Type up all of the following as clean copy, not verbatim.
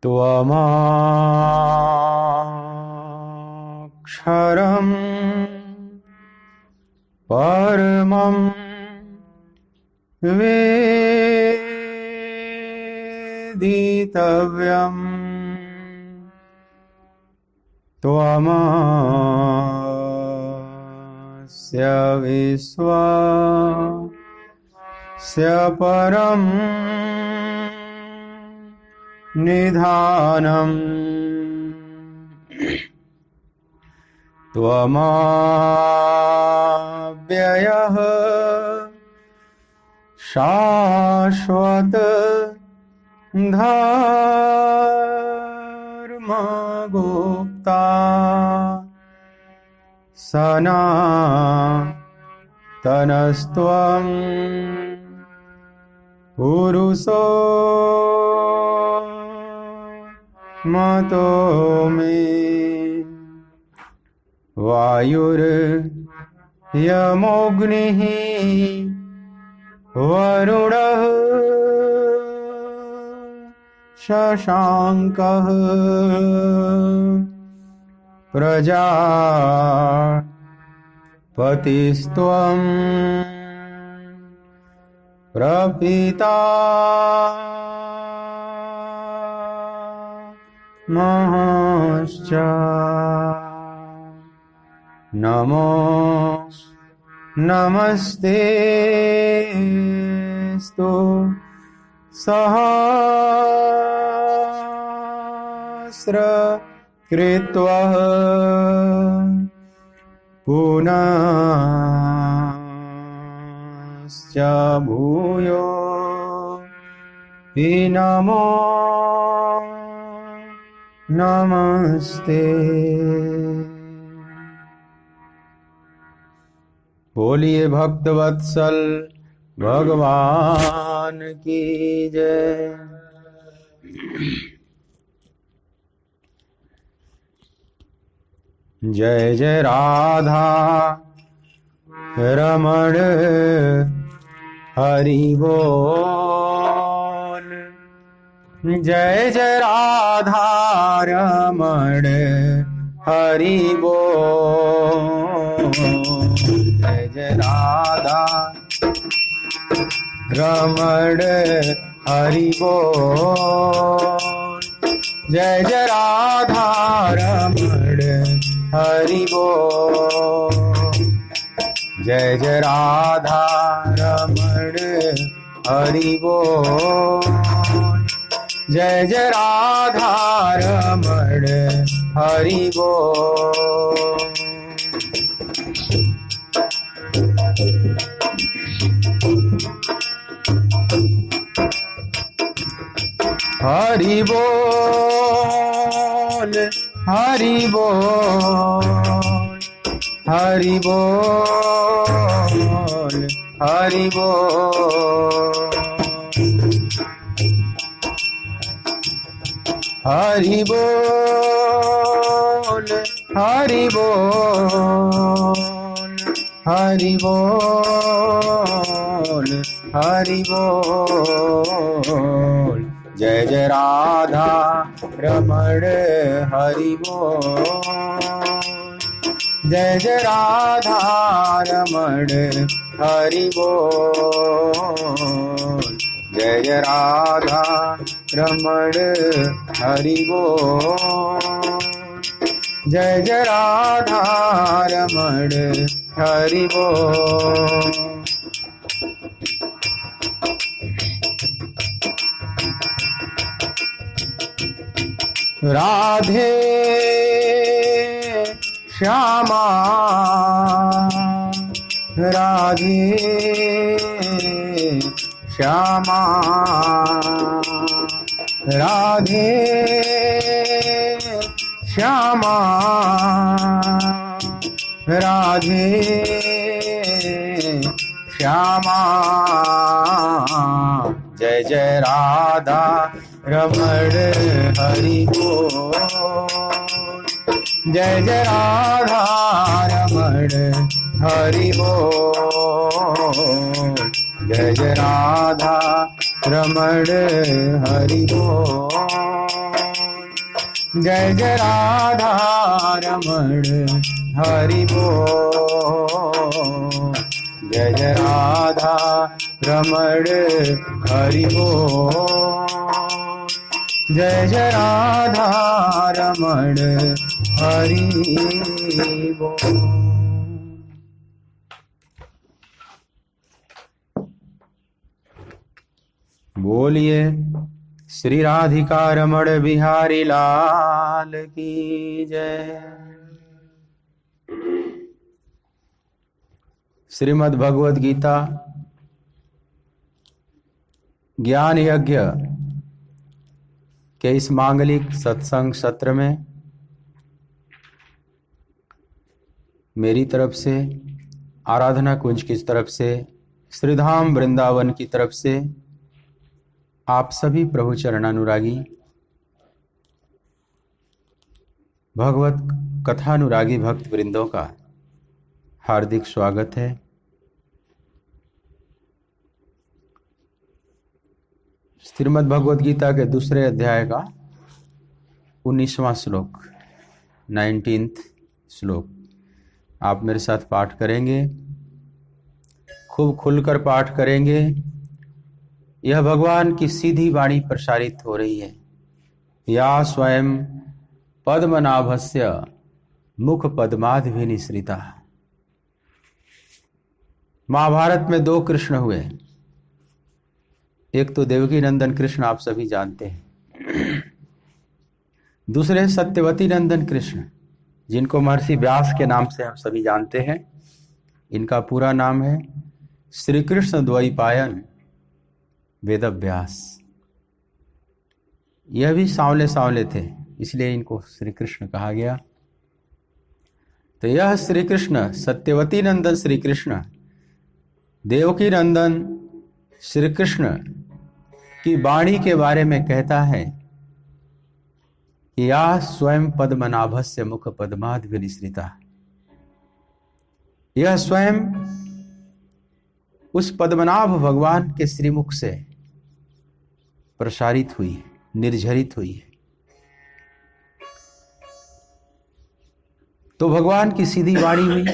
त्वमक्षरं परमं वेदितव्यम् त्वमस्य विश्वस्य परं निधानम् त्वमव्ययः शाश्वत धर्मगुप्ता सनातनस्त्वं पुरुषो मतो मे वायुर्यमोऽग्निः वरुणः शशाङ्कः प्रजापतिस्त्वं प्रपितामहश्च नमो नमस्तेस्तु सहस्रकृत्वः पुनश्च भूयो हि नमो नमस्ते। बोलिए भक्तवत्सल भगवान की जय। जय जय राधा रमण हरि बोल। जय जय राधा रमण हरि बोल। जय जय राधा रमण हरि बोल। जय जय राधा रमण हरि बोल। जय जय राधा रमण हरि बोल। जय जय राधा रमण हरि बोल। हरि बोल हरि बोल हरि बोल हरि बोल। हरि बोल हरि बोल हरि बोल हरि बोल। जय जय राधा रमण हरि बोल। जय जय राधा रमण हरि बोल। जय जय राधा रमण हरि बोल। जय जय राधा रमण हरि बोल। राधे श्यामा राधे श्यामा राधे श्यामा राधे श्यामा। जय जय राधा रमण हरि बोल। जय जय राधा रमण हरि बोल। जय जय राधा रमण हरि बोल। जय जय राधा रमण हरि बोल। जय जय राधा रमण हरि बोल। जय जय राधा रमण हरि बोल। बोलिए श्री राधिका रमण बिहारी लाल की जय। श्रीमद् भगवद गीता ज्ञान यज्ञ के इस मांगलिक सत्संग सत्र में मेरी तरफ से, आराधना कुंज की तरफ से, श्रीधाम वृंदावन की तरफ से आप सभी प्रभु चरणानुरागी भगवत कथानुरागी भक्त वृंदों का हार्दिक स्वागत है। श्रीमद् भगवद गीता के दूसरे अध्याय का 19वां श्लोक, 19th श्लोक आप मेरे साथ पाठ करेंगे। खूब खुलकर पाठ करेंगे। यह भगवान की सीधी वाणी प्रसारित हो रही है। या स्वयं पद्मनाभस्य मुख पद्माद्भिनिसृता। महाभारत में 2 कृष्ण हुए। एक तो देवकी नंदन कृष्ण आप सभी जानते हैं, दूसरे सत्यवती नंदन कृष्ण जिनको महर्षि व्यास के नाम से हम सभी जानते हैं। इनका पूरा नाम है श्री कृष्ण द्वैपायन वेदव्यास। यह भी सांवले सांवले थे, इसलिए इनको श्री कृष्ण कहा गया। तो यह श्री कृष्ण, सत्यवती नंदन श्री कृष्ण, देवकी नंदन श्री कृष्ण की वाणी के बारे में कहता है कि या स्वयं पद्मनाभस्य मुख पद्माद्भिनिसृता। यह स्वयं उस पद्मनाभ भगवान के श्रीमुख से प्रसारित हुई है, निर्झरित हुई है। तो भगवान की सीधी वाणी हुई।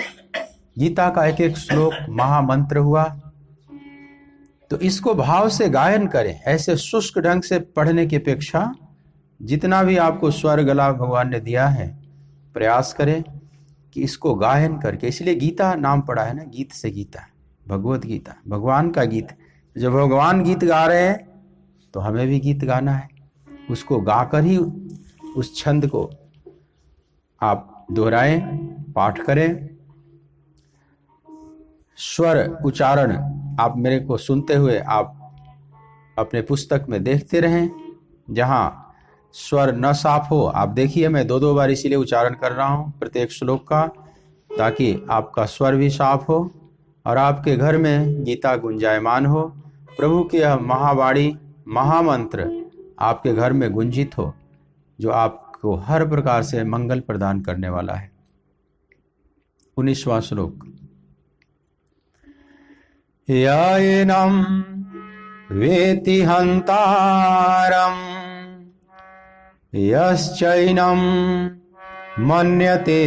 गीता का एक एक श्लोक महामंत्र हुआ। तो इसको भाव से गायन करें। ऐसे शुष्क ढंग से पढ़ने की अपेक्षा जितना भी आपको स्वर गला भगवान ने दिया है, प्रयास करें कि इसको गायन करके, इसलिए गीता नाम पड़ा है ना, गीत से गीता, भगवत गीता, भगवान का गीत। जब भगवान गीत गा रहे हैं तो हमें भी गीत गाना है। उसको गाकर ही उस छंद को आप दोहराएं, पाठ करें। स्वर उच्चारण आप मेरे को सुनते हुए आप अपने पुस्तक में देखते रहें। जहां स्वर न साफ हो आप देखिए। मैं 2-2 बार इसीलिए उच्चारण कर रहा हूं प्रत्येक श्लोक का, ताकि आपका स्वर भी साफ हो और आपके घर में गीता गुंजायमान हो। प्रभु की यह महावाणी, महामंत्र आपके घर में गुंजित हो, जो आपको हर प्रकार से मंगल प्रदान करने वाला है। 19वां श्लोक। यैनं वेति हन्तारम् यश्चैनं मन्यते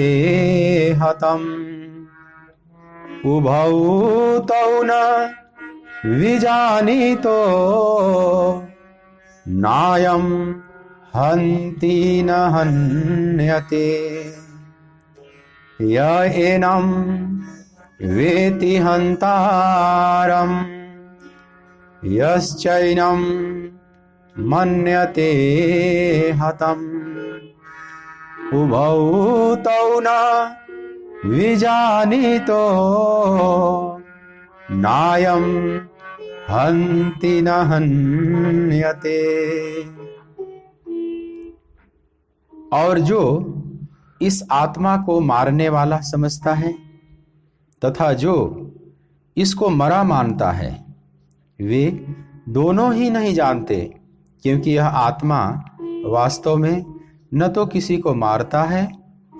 हतम् उभौ तौ न विजानीतो नायं हन्ति न हन्यते। य एनं वेति हन्तारम् यश्चैनं मन्यते हतम् उभौ तौ न विजानीतो नायं हन्ति न हन्यते। और जो इस आत्मा को मारने वाला समझता है तथा जो इसको मरा मानता है, वे दोनों ही नहीं जानते, क्योंकि यह आत्मा वास्तव में न तो किसी को मारता है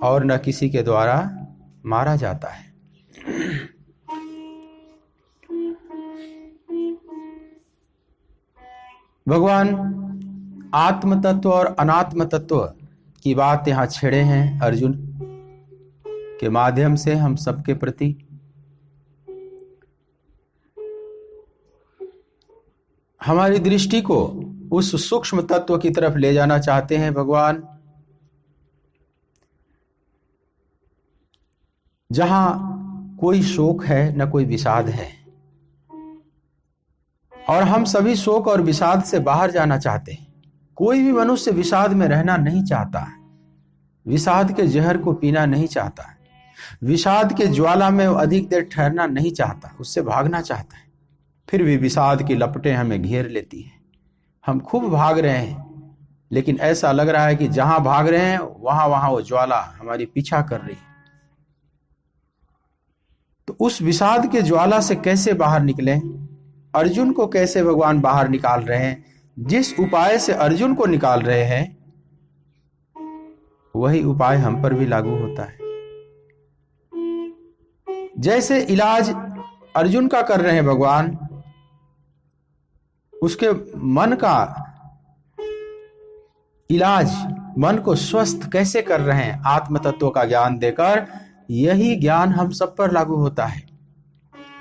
और न किसी के द्वारा मारा जाता है। भगवान आत्म तत्व और अनात्म तत्व की बात यहाँ छेड़े हैं अर्जुन के माध्यम से हम सबके प्रति। हमारी दृष्टि को उस सूक्ष्म तत्व की तरफ ले जाना चाहते हैं भगवान, जहां कोई शोक है न कोई विषाद है। और हम सभी शोक और विषाद से बाहर जाना चाहते हैं। कोई भी मनुष्य विषाद में रहना नहीं चाहता, विषाद के जहर को पीना नहीं चाहता, विषाद के ज्वाला में अधिक देर ठहरना नहीं चाहता, उससे भागना चाहता है। फिर भी विषाद की लपटें हमें घेर लेती हैं। हम खूब भाग रहे हैं, लेकिन ऐसा लग रहा है कि जहां भाग रहे हैं वहां वो ज्वाला हमारी पीछा कर रही है। तो उस विषाद के ज्वाला से कैसे बाहर निकलें? अर्जुन को कैसे भगवान बाहर निकाल रहे हैं? जिस उपाय से अर्जुन को निकाल रहे हैं वही उपाय हम पर भी लागू होता है। जैसे इलाज अर्जुन का कर रहे हैं भगवान, उसके मन का इलाज, मन को स्वस्थ कैसे कर रहे हैं आत्म तत्व का ज्ञान देकर, यही ज्ञान हम सब पर लागू होता है।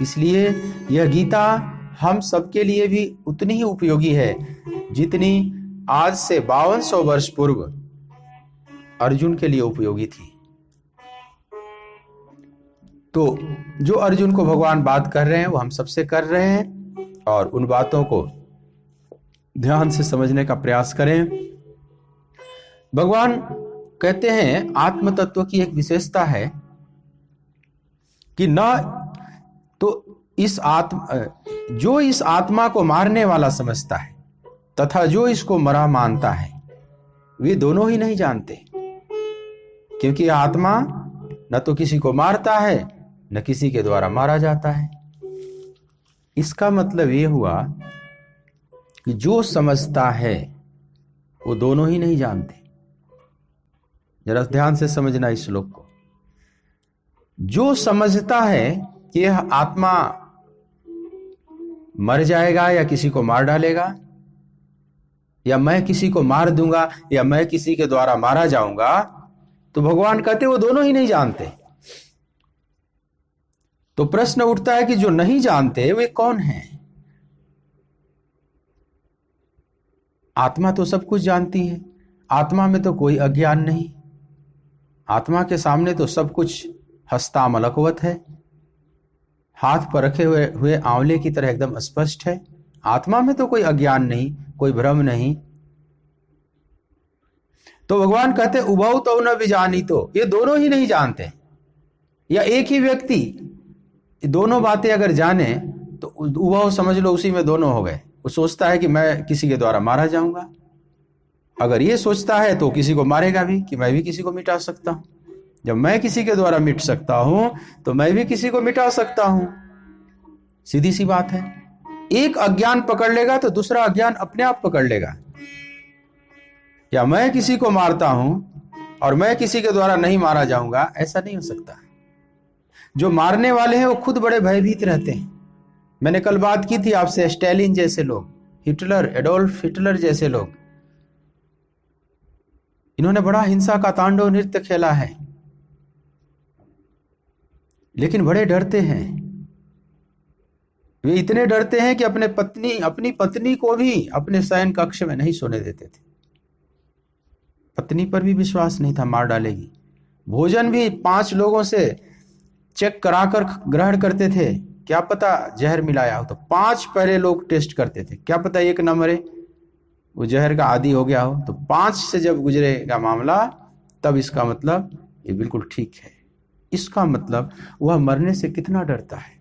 इसलिए यह गीता हम सबके लिए भी उतनी ही उपयोगी है जितनी आज से 5200 वर्ष पूर्व अर्जुन के लिए उपयोगी थी। तो जो अर्जुन को भगवान बात कर रहे हैं वो हम सबसे कर रहे हैं, और उन बातों को ध्यान से समझने का प्रयास करें। भगवान कहते हैं आत्म तत्व की एक विशेषता है कि न तो जो इस आत्मा को मारने वाला समझता है तथा जो इसको मरा मानता है, वे दोनों ही नहीं जानते। क्योंकि आत्मा न तो किसी को मारता है न किसी के द्वारा मारा जाता है। इसका मतलब ये हुआ कि जो समझता है वो दोनों ही नहीं जानते। जरा ध्यान से समझना इस श्लोक को। जो समझता है कि यह आत्मा मर जाएगा या किसी को मार डालेगा, या मैं किसी को मार दूंगा, या मैं किसी के द्वारा मारा जाऊंगा, तो भगवान कहते वो दोनों ही नहीं जानते। तो प्रश्न उठता है कि जो नहीं जानते वे कौन हैं? आत्मा तो सब कुछ जानती है, आत्मा में तो कोई अज्ञान नहीं। आत्मा के सामने तो सब कुछ हस्तामलकवत है, हाथ पर रखे हुए आंवले की तरह एकदम स्पष्ट है। आत्मा में तो कोई अज्ञान नहीं, कोई भ्रम नहीं। तो भगवान कहते उभौ तो न विजानी, तो ये दोनों ही नहीं जानते। या एक ही व्यक्ति दोनों बातें अगर जाने तो उभौ समझ लो उसी में दोनों हो गए। वो सोचता है कि मैं किसी के द्वारा मारा जाऊंगा, अगर ये सोचता है तो किसी को मारेगा भी कि मैं भी किसी को मिटा सकता हूं। जब मैं किसी के द्वारा मिट सकता हूं तो मैं भी किसी को मिटा सकता हूं। सीधी सी बात है। एक अज्ञान पकड़ लेगा तो दूसरा अज्ञान अपने आप पकड़ लेगा। या मैं किसी को मारता हूं और मैं किसी के द्वारा नहीं मारा जाऊंगा, ऐसा नहीं हो सकता। जो मारने वाले हैं वो खुद बड़े भयभीत रहते हैं। मैंने कल बात की थी आपसे, स्टालिन जैसे लोग, हिटलर, एडोल्फ हिटलर जैसे लोग, इन्होंने बड़ा हिंसा का तांडव नृत्य खेला है, लेकिन बड़े डरते हैं। वे इतने डरते हैं कि अपनी पत्नी को भी अपने शयन कक्ष में नहीं सोने देते थे। पत्नी पर भी विश्वास नहीं था, मार डालेगी। भोजन भी 5 लोगों से चेक कराकर ग्रहण करते थे, क्या पता जहर मिलाया हो। तो 5 पहले लोग टेस्ट करते थे, क्या पता एक न मरे, वो जहर का आदी हो गया हो। तो 5 से जब गुजरेगा मामला, तब इसका मतलब ये बिल्कुल ठीक है। इसका मतलब वह मरने से कितना डरता है।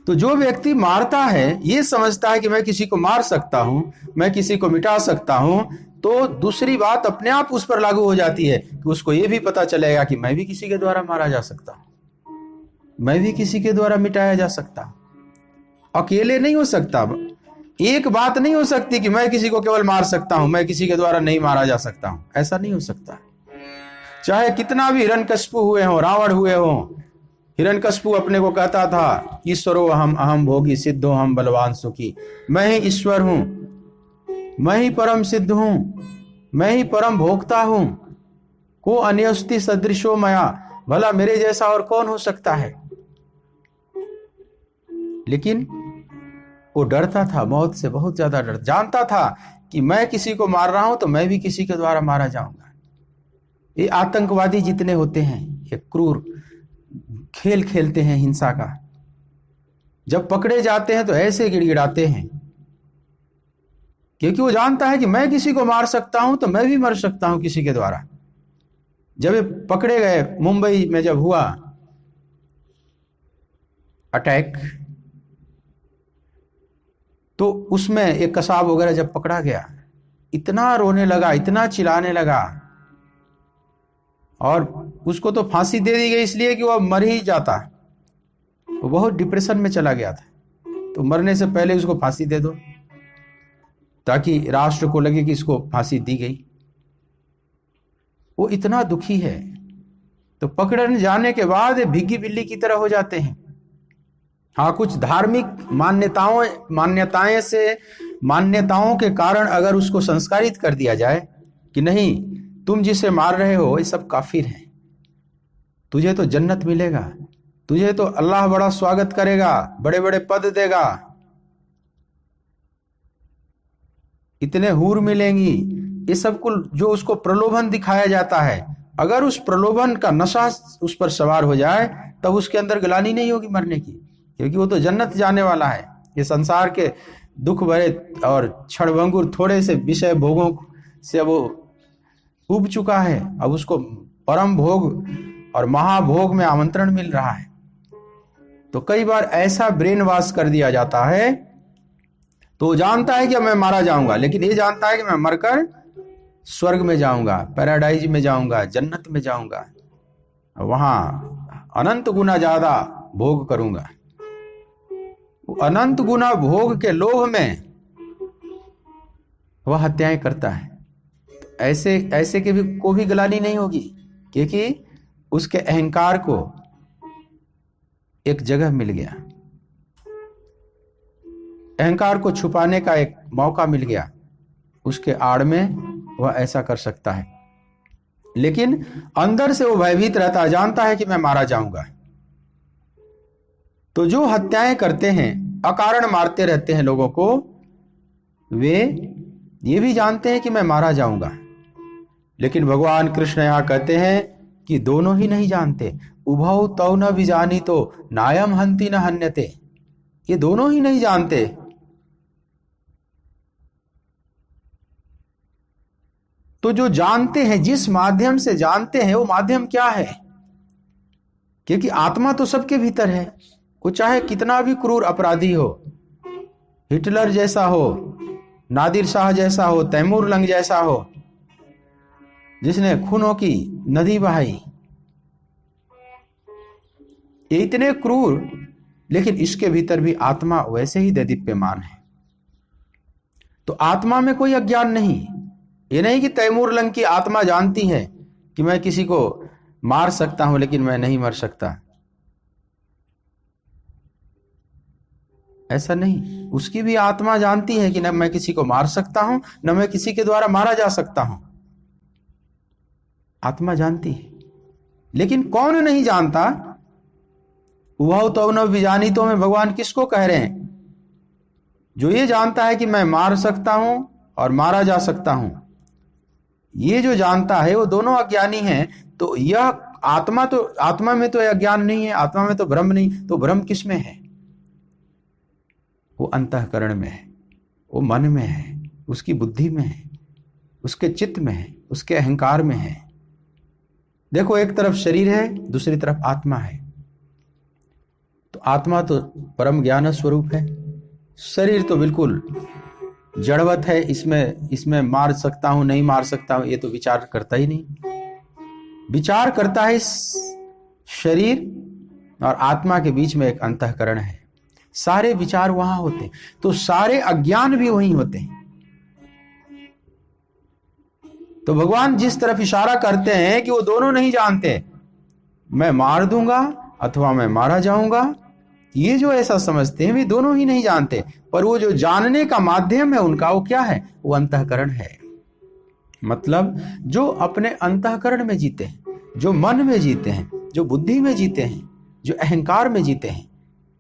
तो जो व्यक्ति मारता है ये समझता है कि मैं किसी को मार सकता हूं, मैं किसी को मिटा सकता हूं, तो दूसरी बात अपने आप उस पर लागू हो जाती है कि उसको ये भी पता चलेगा कि मैं भी किसी के द्वारा मारा जा सकता हूं, मैं भी किसी के द्वारा मिटाया जा सकता हूं। अकेले नहीं हो सकता। एक बात नहीं हो सकती कि मैं किसी को केवल मार सकता हूं, मैं किसी के द्वारा नहीं मारा जा सकता हूं, ऐसा नहीं हो सकता। चाहे कितना भी हिरण्यकशिपु हुए हो, रावण हुए हो, हिरण्यकशिपु अपने को कहता था ईश्वरो हम अहम भोगी सिद्धो हम बलवान सुखी, मैं ही ईश्वर हूं, मैं ही परम सिद्ध हूं, मैं ही परम भोक्ता हूं, को अन्योस्ति सदृशो मया, भला मेरे जैसा और कौन हो सकता है। लेकिन वो डरता था मौत से, बहुत ज्यादा डर, जानता था कि मैं किसी को मार रहा हूं तो मैं भी किसी के द्वारा मारा जाऊंगा। ये आतंकवादी जितने होते हैं, ये क्रूर खेल खेलते हैं हिंसा का, जब पकड़े जाते हैं तो ऐसे गिड़गिड़ाते हैं, क्योंकि वो जानता है कि मैं किसी को मार सकता हूं तो मैं भी मर सकता हूं किसी के द्वारा। जब ये पकड़े गए, मुंबई में जब हुआ अटैक, तो उसमें एक कसाब वगैरह जब पकड़ा गया, इतना रोने लगा, इतना चिल्लाने लगा, और उसको तो फांसी दे दी गई इसलिए कि वह मर ही जाता। वो बहुत डिप्रेशन में चला गया था, तो मरने से पहले उसको फांसी दे दो ताकि राष्ट्र को लगे कि इसको फांसी दी गई। वो इतना दुखी है, तो पकड़ने जाने के बाद भीगी बिल्ली की तरह हो जाते हैं। हाँ, कुछ धार्मिक मान्यताओं के कारण अगर उसको संस्कारित कर दिया जाए कि नहीं, तुम जिसे मार रहे हो ये सब काफिर हैं, तुझे तो जन्नत मिलेगा, तुझे तो अल्लाह बड़ा स्वागत करेगा, बड़े बड़े पद देगा, इतने हूर मिलेंगी, ये सब कुल जो उसको प्रलोभन दिखाया जाता है, अगर उस प्रलोभन का नशा उस पर सवार हो जाए तब उसके अंदर ग्लानि नहीं होगी मरने की, क्योंकि वो तो जन्नत जाने वाला है। ये संसार के दुख भरे और क्षणभंगुर थोड़े से विषय भोगों से वो उब चुका है, अब उसको परम भोग और महाभोग में आमंत्रण मिल रहा है। तो कई बार ऐसा ब्रेन वॉश कर दिया जाता है, तो जानता है कि मैं मारा जाऊंगा, लेकिन ये जानता है कि मैं मरकर स्वर्ग में जाऊंगा, पैराडाइज में जाऊंगा, जन्नत में जाऊंगा, वहां अनंत गुना ज्यादा भोग करूंगा। अनंत गुना भोग के लोभ में वह हत्याएं करता है। ऐसे के भी को भी ग्लानि नहीं होगी, क्योंकि उसके अहंकार को एक जगह मिल गया, अहंकार को छुपाने का एक मौका मिल गया, उसके आड़ में वह ऐसा कर सकता है। लेकिन अंदर से वो भयभीत रहता है, जानता है कि मैं मारा जाऊंगा। तो जो हत्याएं करते हैं, अकारण मारते रहते हैं लोगों को, वे ये भी जानते हैं कि मैं मारा जाऊंगा। लेकिन भगवान कृष्ण यहां कहते हैं कि दोनों ही नहीं जानते। उभौ तौ न विजानी तो नायम हंति न हन्यते, ये दोनों ही नहीं जानते। तो जो जानते हैं, जिस माध्यम से जानते हैं, वो माध्यम क्या है? क्योंकि आत्मा तो सबके भीतर है, वो चाहे कितना भी क्रूर अपराधी हो, हिटलर जैसा हो, नादिर शाह जैसा हो, तैमूर लंग जैसा हो, जिसने खूनों की नदी बहाई, ये इतने क्रूर, लेकिन इसके भीतर भी आत्मा वैसे ही दैदीप्यमान है। तो आत्मा में कोई अज्ञान नहीं। ये नहीं कि तैमूर लंग की आत्मा जानती है कि मैं किसी को मार सकता हूं लेकिन मैं नहीं मर सकता, ऐसा नहीं। उसकी भी आत्मा जानती है कि न मैं किसी को मार सकता हूं, न मैं किसी के द्वारा मारा जा सकता हूं। आत्मा जानती है, लेकिन कौन नहीं जानता? वह तो न विजानी तो में भगवान किसको कह रहे हैं? जो ये जानता है कि मैं मार सकता हूं और मारा जा सकता हूं, ये जो जानता है वो दोनों अज्ञानी हैं। तो यह आत्मा में तो अज्ञान नहीं है, आत्मा में तो भ्रम नहीं। तो भ्रम किस में है? वो अंतःकरण में है, वो मन में है, उसकी बुद्धि में है, उसके चित्त में है, उसके अहंकार में है। देखो, एक तरफ शरीर है, दूसरी तरफ आत्मा है। तो आत्मा तो परम ज्ञान स्वरूप है, शरीर तो बिल्कुल जड़वत है, इसमें मार सकता हूं नहीं मार सकता हूं ये तो विचार करता ही नहीं। विचार करता है इस शरीर और आत्मा के बीच में एक अंतःकरण है, सारे विचार वहां होते हैं। तो सारे अज्ञान भी वहीं होते हैं। तो भगवान जिस तरफ इशारा करते हैं कि वो दोनों नहीं जानते, मैं मार दूंगा अथवा मैं मारा जाऊंगा, ये जो ऐसा समझते हैं वे दोनों ही नहीं जानते। पर वो जो जानने का माध्यम है उनका, वो क्या है? वो अंतःकरण है, मतलब जो अपने अंतःकरण में जीते हैं, जो मन में जीते हैं, जो बुद्धि में जीते हैं, जो अहंकार में जीते हैं,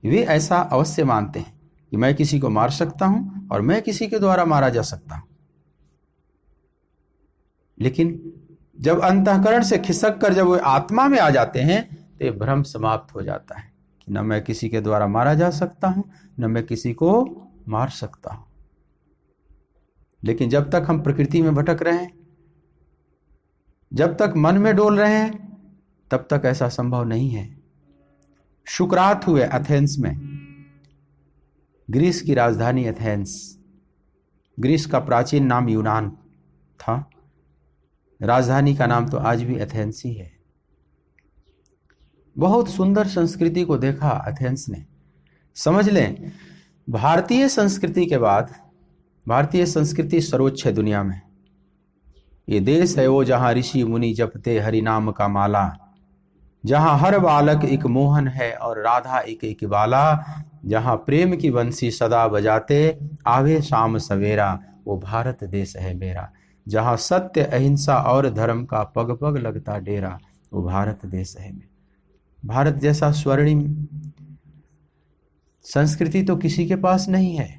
वे ऐसा अवश्य मानते हैं कि मैं किसी को मार सकता हूं और मैं किसी के द्वारा मारा जा सकता हूं। लेकिन जब अंतःकरण से खिसक कर जब वे आत्मा में आ जाते हैं तो ये भ्रम समाप्त हो जाता है कि न मैं किसी के द्वारा मारा जा सकता हूं, न मैं किसी को मार सकता हूं। लेकिन जब तक हम प्रकृति में भटक रहे हैं, जब तक मन में डोल रहे हैं, तब तक ऐसा संभव नहीं है। सुकरात हुए एथेंस में, ग्रीस की राजधानी एथेंस। ग्रीस का प्राचीन नाम यूनान था, राजधानी का नाम तो आज भी एथेंस ही है। बहुत सुंदर संस्कृति को देखा एथेंस ने। समझ लें, भारतीय संस्कृति के बाद भारतीय संस्कृति सर्वोच्च है दुनिया में। ये देश है वो जहां ऋषि मुनि जपते हरि नाम का माला, जहां हर बालक एक मोहन है और राधा एक एक बाला, जहां प्रेम की बंसी सदा बजाते आवे शाम सवेरा, वो भारत देश है मेरा। जहां सत्य अहिंसा और धर्म का पग पग लगता डेरा, वो भारत देश है मेरा। भारत जैसा स्वर्णिम संस्कृति तो किसी के पास नहीं है,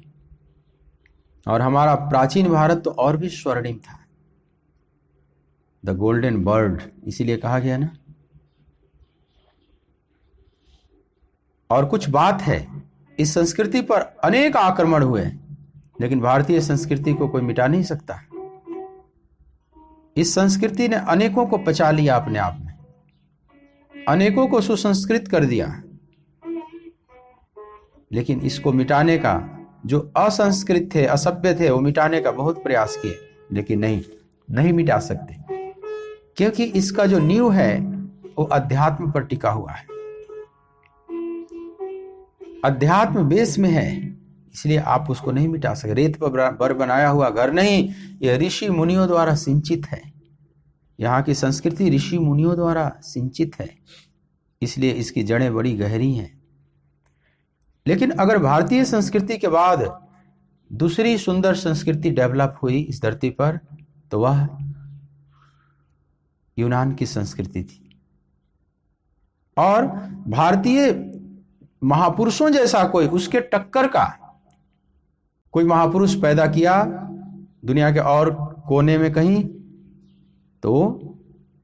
और हमारा प्राचीन भारत तो और भी स्वर्णिम था, द गोल्डन बर्ड, इसीलिए कहा गया ना। और कुछ बात है, इस संस्कृति पर अनेक आक्रमण हुए, लेकिन भारतीय संस्कृति को कोई मिटा नहीं सकता। इस संस्कृति ने अनेकों को पचा लिया अपने आप में, अनेकों को सुसंस्कृत कर दिया। लेकिन इसको मिटाने का, जो असंस्कृत थे, असभ्य थे, वो मिटाने का बहुत प्रयास किए, लेकिन नहीं मिटा सकते, क्योंकि इसका जो नींव है वो अध्यात्म पर टिका हुआ है, अध्यात्म बेस में है, इसलिए आप उसको नहीं मिटा सकते। रेत पर बनाया हुआ घर नहीं, यह ऋषि मुनियों द्वारा सिंचित है। यहाँ की संस्कृति ऋषि मुनियों द्वारा सिंचित है, इसलिए इसकी जड़ें बड़ी गहरी हैं। लेकिन अगर भारतीय संस्कृति के बाद दूसरी सुंदर संस्कृति डेवलप हुई इस धरती पर, तो वह यूनान की संस्कृति थी। और भारतीय महापुरुषों जैसा कोई, उसके टक्कर का कोई महापुरुष पैदा किया दुनिया के और कोने में कहीं, तो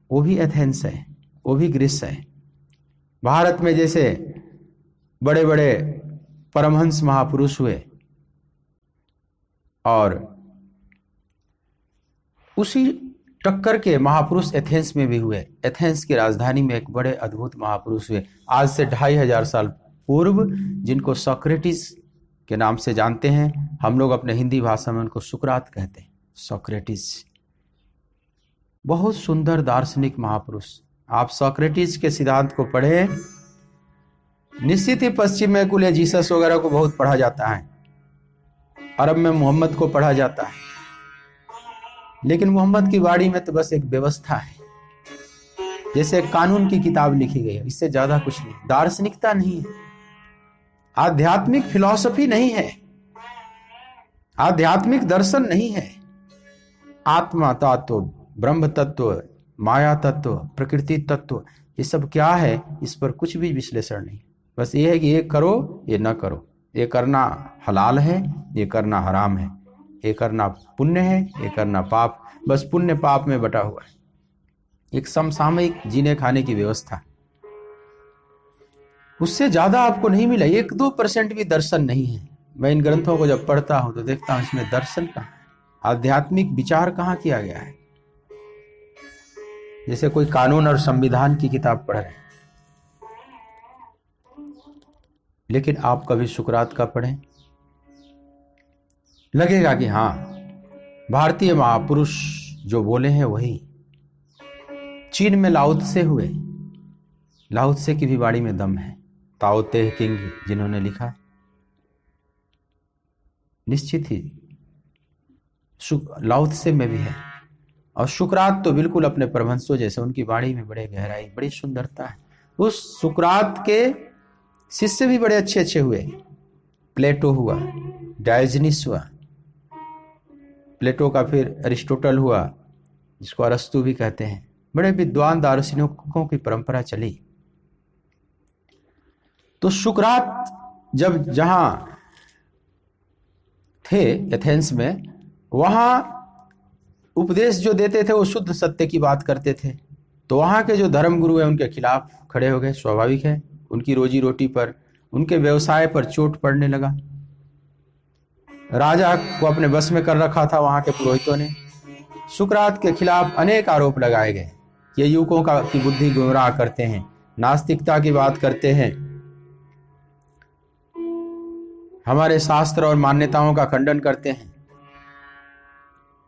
वो भी एथेंस है, वो भी ग्रीस है। भारत में जैसे बड़े बड़े परमहंस महापुरुष हुए, और उसी टक्कर के महापुरुष एथेंस में भी हुए। एथेंस की राजधानी में एक बड़े अद्भुत महापुरुष हुए आज से 2500 साल पूर्व, जिनको सोक्रेटिस के नाम से जानते हैं। हम लोग अपने हिंदी भाषा में उनको सुकरात कहते हैं, सोक्रेटिस। बहुत सुंदर दार्शनिक महापुरुष। आप सोक्रेटिस के सिद्धांत को पढ़े, निश्चित ही पश्चिम में कुल जीसस वगैरह को बहुत पढ़ा जाता है, अरब में मोहम्मद को पढ़ा जाता है, लेकिन मोहम्मद की वाणी में तो बस एक व्यवस्था है, जैसे एक कानून की किताब लिखी गई है, इससे ज्यादा कुछ नहीं। दार्शनिकता नहीं है, आध्यात्मिक फिलॉसफी नहीं है, आध्यात्मिक दर्शन नहीं है। आत्मा तत्व, ब्रह्म तत्व, माया तत्व, प्रकृति तत्व, ये सब क्या है, इस पर कुछ भी विश्लेषण नहीं। बस ये है कि ये करो, ये न करो, ये करना हलाल है, ये करना हराम है, ये करना पुण्य है, ये करना पाप। बस पुण्य पाप में बटा हुआ है, एक समसामयिक जीने खाने की व्यवस्था। उससे ज्यादा आपको नहीं मिला, 1-2% भी दर्शन नहीं है। मैं इन ग्रंथों को जब पढ़ता हूं तो देखता हूं इसमें दर्शन कहाँ, आध्यात्मिक विचार कहाँ किया गया है। जैसे कोई कानून और संविधान की किताब पढ़ रहे हैं, लेकिन आप कभी सुकरात का पढ़ें, लगेगा कि हाँ, भारतीय महापुरुष जो बोले हैं वही। चीन में लाओ त्से हुए, लाओ त्से की भी वाणी में दम है। ताओ ते किंग जिन्होंने लिखा, निश्चित ही लाओ त्से में भी है। और सुकरात तो बिल्कुल अपने परमहंसों जैसे, उनकी वाणी में बड़े गहराई, बड़ी सुंदरता है। उस सुकरात के शिष्य भी बड़े अच्छे अच्छे हुए। प्लेटो हुआ, डायोजनीस हुआ, प्लेटो का फिर अरिस्टोटल हुआ, जिसको अरस्तु भी कहते हैं, बड़े विद्वान दार्शनिकों की परंपरा चली। तो सुकरात जब जहां थे एथेंस में, वहां उपदेश जो देते थे वो शुद्ध सत्य की बात करते थे। तो वहां के जो धर्मगुरु हैं उनके खिलाफ खड़े हो गए, स्वाभाविक है। उनकी रोजी रोटी पर, उनके व्यवसाय पर चोट पड़ने लगा। राजा को अपने बस में कर रखा था वहां के पुरोहितों ने। सुकरात के खिलाफ अनेक आरोप लगाए गए। ये युवकों की बुद्धि गुमराह करते हैं, नास्तिकता की बात करते हैं, हमारे शास्त्र और मान्यताओं का खंडन करते हैं।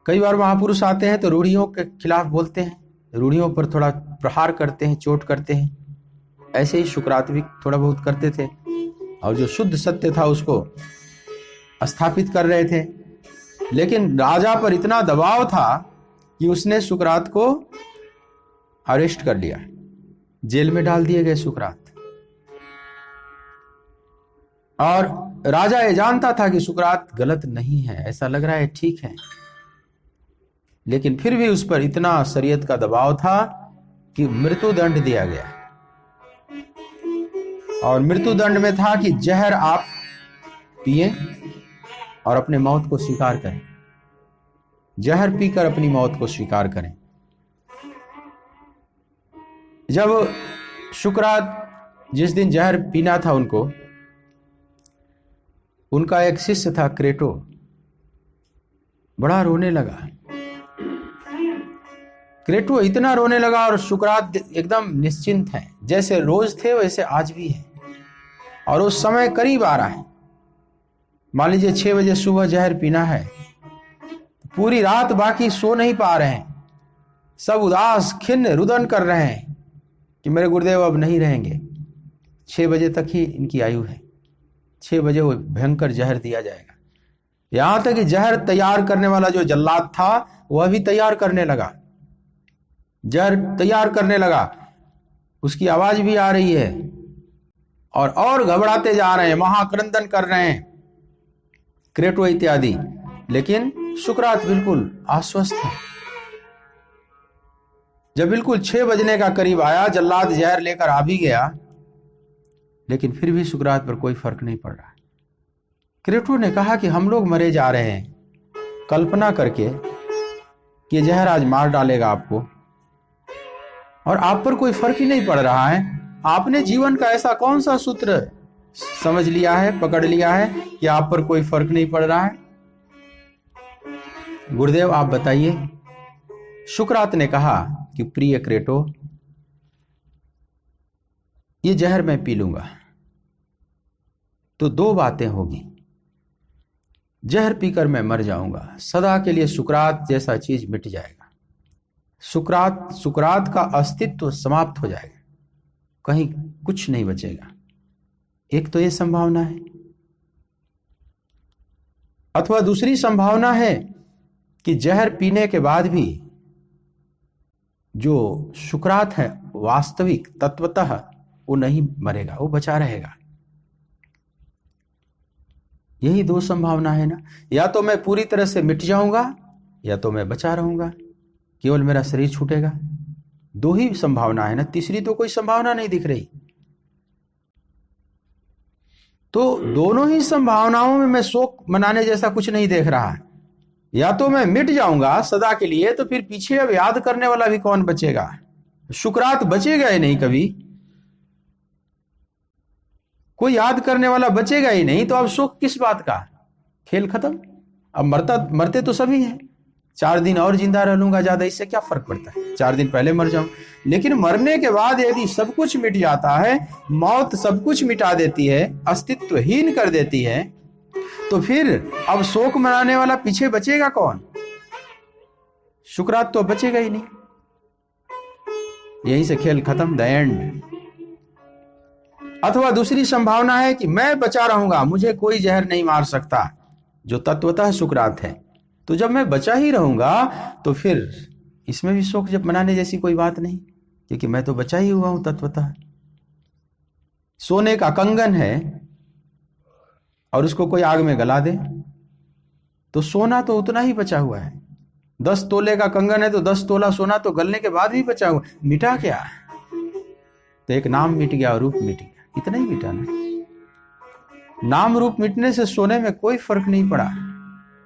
कई बार महापुरुष आते हैं तो रूढ़ियों के खिलाफ बोलते हैं, रूढ़ियों पर थोड़ा प्रहार करते हैं, चोट करते हैं। ऐसे ही सुकरात भी थोड़ा बहुत करते थे और जो शुद्ध सत्य था उसको स्थापित कर रहे थे। लेकिन राजा पर इतना दबाव था कि उसने सुकरात को अरेस्ट कर लिया, जेल में डाल दिए गए सुकरात। और राजा ये जानता था कि सुकरात गलत नहीं है, ऐसा लग रहा है ठीक है, लेकिन फिर भी उस पर इतना शरीयत का दबाव था कि मृत्यु दंड दिया गया। और मृत्यु दंड में था कि जहर आप पिए और अपने मौत को स्वीकार करें, जहर पीकर अपनी मौत को स्वीकार करें। जब सुकरात जिस दिन जहर पीना था उनको, उनका एक शिष्य था क्रेटो, बड़ा रोने लगा। क्रेटो इतना रोने लगा और सुकरात एकदम निश्चिंत है, जैसे रोज थे वैसे आज भी है। और उस समय करीब आ रहा है, मान लीजिए 6 बजे सुबह जहर पीना है, पूरी रात बाकी सो नहीं पा रहे हैं, सब उदास खिन्न रुदन कर रहे हैं कि मेरे गुरुदेव अब नहीं रहेंगे। 6 बजे तक ही इनकी आयु है, 6 बजे वो भयंकर जहर दिया जाएगा। यहां तक कि जहर तैयार करने वाला जो जल्लाद था वह भी तैयार करने लगा, जहर तैयार करने लगा, उसकी आवाज भी आ रही है और घबराते जा रहे हैं, महाक्रंदन कर रहे हैं क्रेटो इत्यादि। लेकिन सुकरात बिल्कुल आश्वस्त है। जब बिल्कुल 6 बजने का करीब आया, जल्लाद जहर लेकर आ भी गया, लेकिन फिर भी सुकरात पर कोई फर्क नहीं पड़ रहा। क्रेटो ने कहा कि हम लोग मरे जा रहे हैं, कल्पना करके कि जहर आज मार डालेगा आपको, और आप पर कोई फर्क ही नहीं पड़ रहा है। आपने जीवन का ऐसा कौन सा सूत्र समझ लिया है, पकड़ लिया है कि आप पर कोई फर्क नहीं पड़ रहा है? गुरुदेव आप बताइए। सुकरात ने कहा कि प्रिय क्रेटो, ये जहर मैं पी लूंगा तो 2 बातें होगी। जहर पीकर मैं मर जाऊंगा, सदा के लिए सुकरात जैसा चीज मिट जाएगा, सुकरात का अस्तित्व समाप्त हो जाएगा, कहीं कुछ नहीं बचेगा। एक तो ये संभावना है। अथवा दूसरी संभावना है कि जहर पीने के बाद भी जो सुकरात है वास्तविक तत्वतः वो नहीं मरेगा, वो बचा रहेगा। यही 2 संभावना है ना, या तो मैं पूरी तरह से मिट जाऊंगा या तो मैं बचा रहूंगा, केवल मेरा शरीर छूटेगा। 2 ही संभावना है ना, तीसरी तो कोई संभावना नहीं दिख रही। तो दोनों ही संभावनाओं में मैं शोक मनाने जैसा कुछ नहीं देख रहा। या तो मैं मिट जाऊंगा सदा के लिए, तो फिर पीछे अब याद करने वाला भी कौन बचेगा? सुकरात बचेगा ही नहीं, कभी कोई याद करने वाला बचेगा ही नहीं, तो अब शोक किस बात का? खेल खत्म। अब मरते तो सभी हैं। 4 दिन और जिंदा रह लूंगा, ज्यादा इससे क्या फर्क पड़ता है, 4 दिन पहले मर जाऊं। लेकिन मरने के बाद यदि सब कुछ मिट जाता है, मौत सब कुछ मिटा देती है, अस्तित्वहीन कर देती है, तो फिर अब शोक मनाने वाला पीछे बचेगा कौन? सुकरात तो बचेगा ही नहीं। यहीं से खेल खत्म, द एंड। अथवा दूसरी संभावना है कि मैं बचा रहूंगा, मुझे कोई जहर नहीं मार सकता, जो तत्वतः सुकरात है। तो जब मैं बचा ही रहूंगा तो फिर इसमें भी शोक जब मनाने जैसी कोई बात नहीं, क्योंकि मैं तो बचा ही हुआ हूं तत्वतः। सोने का कंगन है और उसको कोई आग में गला दे तो सोना तो उतना ही बचा हुआ है, 10 तोले का कंगन है तो 10 तोला सोना तो गलने के बाद भी बचा हुआ, मिटा क्या? तो एक नाम मिट गया और रूप मिट गया, इतना ही मिटा ना। नाम रूप मिटने से सोने में कोई फर्क नहीं पड़ा।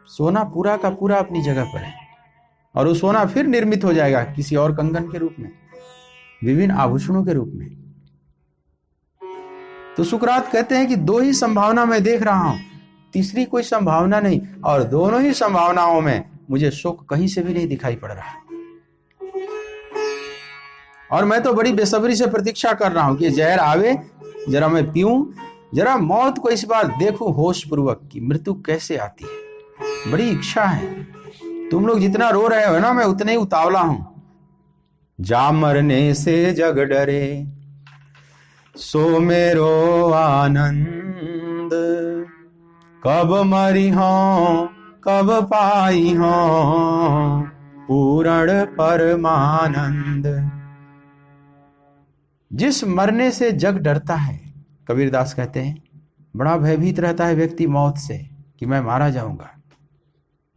सोना पूरा का पूरा अपनी जगह पर है और वो सोना फिर निर्मित हो जाएगा किसी और कंगन के रूप में, विभिन्न आभूषणों के रूप में। तो सुकरात कहते हैं कि 2 ही संभावना मैं देख रहा हूं, तीसरी कोई संभावना नहीं, और दोनों ही संभावनाओं में मुझे शोक कहीं से भी नहीं दिखाई पड़ रहा। और मैं तो बड़ी बेसब्री से प्रतीक्षा कर रहा हूं कि जहर आवे, जरा मैं पीऊं, जरा मौत को इस बार देखूं होश पूर्वक कि मृत्यु कैसे आती है। बड़ी इच्छा है। तुम लोग जितना रो रहे हो ना, मैं उतने ही उतावला हूं। जा मरने से जग डरे सो मेरो आनंद, कब मरी हो कब पाई हो पूर्ण परमानंद। जिस मरने से जग डरता है, कबीरदास कहते हैं, बड़ा भयभीत रहता है व्यक्ति मौत से कि मैं मारा जाऊंगा,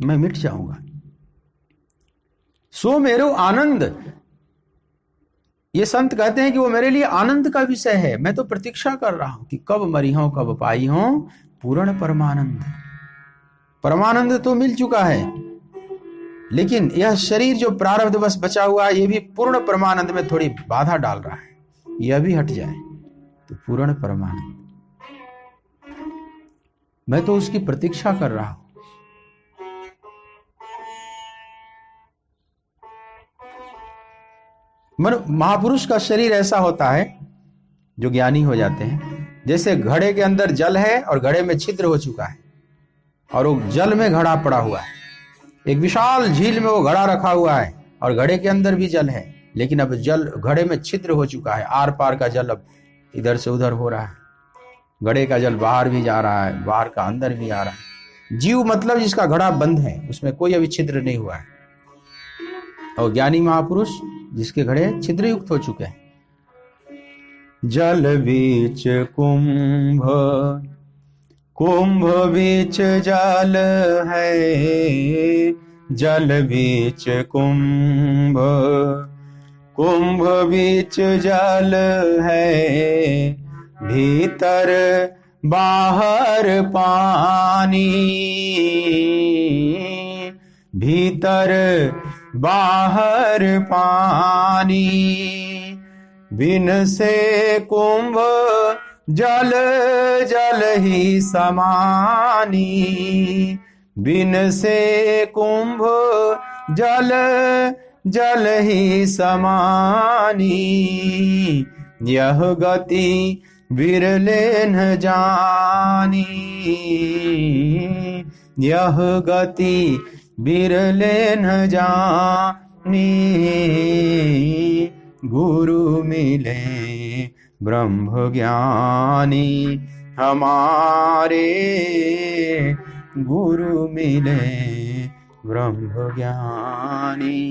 मैं मिट जाऊंगा। सो मेरो आनंद, ये संत कहते हैं कि वो मेरे लिए आनंद का विषय है। मैं तो प्रतीक्षा कर रहा हूं कि कब मरी हूं कब पाई हूं पूर्ण परमानंद। परमानंद तो मिल चुका है, लेकिन यह शरीर जो प्रारब्ध बस बचा हुआ है, ये भी पूर्ण परमानंद में थोड़ी बाधा डाल रहा है। यह भी हट जाए तो पूर्ण परमानंद, मैं तो उसकी प्रतीक्षा कर रहा हूं। महापुरुष का शरीर ऐसा होता है, जो ज्ञानी हो जाते हैं, जैसे घड़े के अंदर जल है और घड़े में छिद्र हो चुका है और वो जल में घड़ा पड़ा हुआ है। एक विशाल झील में वो घड़ा रखा हुआ है और घड़े के अंदर भी जल है, लेकिन अब जल घड़े में छिद्र हो चुका है। आर पार का जल अब इधर से उधर हो रहा है। घड़े का जल बाहर भी जा रहा है, बाहर का अंदर भी आ रहा है। जीव मतलब जिसका घड़ा बंद है, उसमें कोई अभी छिद्र नहीं हुआ है। और ज्ञानी महापुरुष जिसके घड़े छिद्र युक्त हो चुके हैं। जल बीच कुंभ, कुंभ बीच जल है, जल बीच कुंभ, कुंभ बीच जल है, भीतर बाहर पानी, भीतर बाहर पानी, बिन से कुंभ जल जल ही समानी, बिन से कुंभ जल जल ही समानी, यह गति बिरले न जानी, यह गति बिरले न जानी, गुरु मिले ब्रह्म ज्ञानी हमारे, गुरु मिले ब्रह्म ज्ञानी।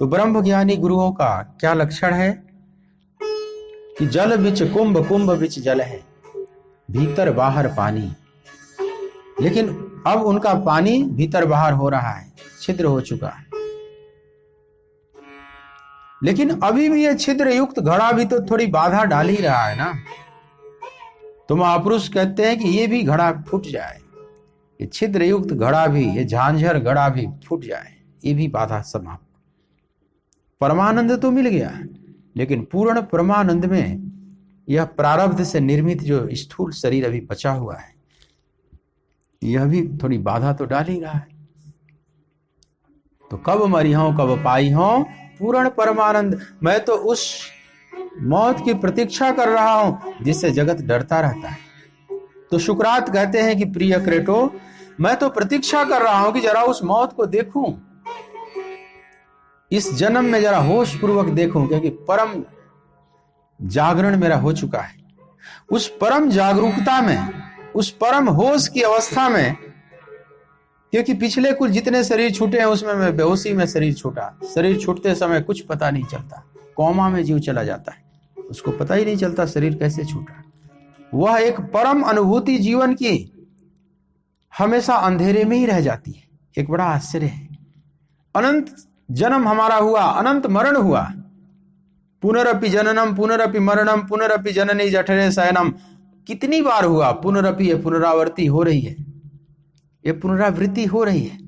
तो ब्रह्म ज्ञानी गुरुओं का क्या लक्षण है कि जल बिच कुंभ, कुंभ बिच जल है, भीतर बाहर पानी। लेकिन अब उनका पानी भीतर बाहर हो रहा है, छिद्र हो चुका है। लेकिन अभी भी ये छिद्र युक्त घड़ा भी तो थोड़ी बाधा डाल ही रहा है ना। तो महापुरुष कहते हैं कि ये भी घड़ा फूट जाए, ये छिद्र युक्त घड़ा भी, ये झांझर घड़ा भी फूट जाए, ये भी बाधा समाप्त। परमानंद तो मिल गया, लेकिन पूर्ण परमानंद में यह प्रारब्ध से निर्मित जो स्थूल शरीर अभी बचा हुआ है, यह भी थोड़ी बाधा तो डाल ही रहा है। तो कब मरी हूं कब पाई हूं पूर्ण परमानंद, मैं तो उस मौत की प्रतीक्षा कर रहा हूं जिससे जगत डरता रहता है। तो शुक्रात कहते हैं कि प्रिय क्रेटो, मैं तो प्रतीक्षा कर रहा हूं कि जरा उस मौत को देखूं, इस जन्म में जरा होश पूर्वक देखूं, क्योंकि परम जागरण मेरा हो चुका है। उस परम जागरूकता में, उस परम होश की अवस्था में, क्योंकि पिछले कुल जितने शरीर छूटे हैं उसमें मैं बेहोशी में शरीर छूटा। शरीर छूटते समय कुछ पता नहीं चलता, कोमा में जीव चला जाता है, उसको पता ही नहीं चलता शरीर कैसे छूटा। वह एक परम अनुभूति जीवन की हमेशा अंधेरे में ही रह जाती है, एक बड़ा आश्चर्य है। अनंत जन्म हमारा हुआ, अनंत मरण हुआ, पुनरपि जननम पुनरपि मरणम पुनरपि जननी जठरे शयनम, कितनी बार हुआ, पुनरपि, ये पुनरावृत्ति हो रही है, ये पुनरावृत्ति हो रही है,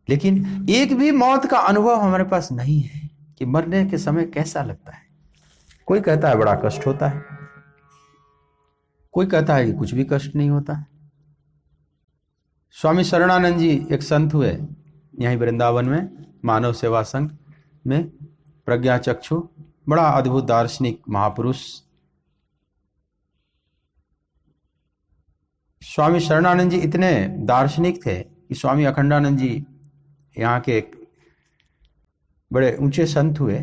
लेकिन एक भी मौत का अनुभव हमारे पास नहीं है कि मरने के समय कैसा लगता है। कोई कहता है बड़ा कष्ट होता है, कोई कहता है कि कुछ भी कष्ट नहीं होता। स्वामी शरणानंद जी एक संत हुए यहीं वृंदावन में, मानव सेवा संघ में, प्रज्ञा चक्षु, बड़ा अद्भुत दार्शनिक महापुरुष। स्वामी शरणानंद जी इतने दार्शनिक थे कि स्वामी अखंडानंद जी यहाँ के एक बड़े ऊंचे संत हुए।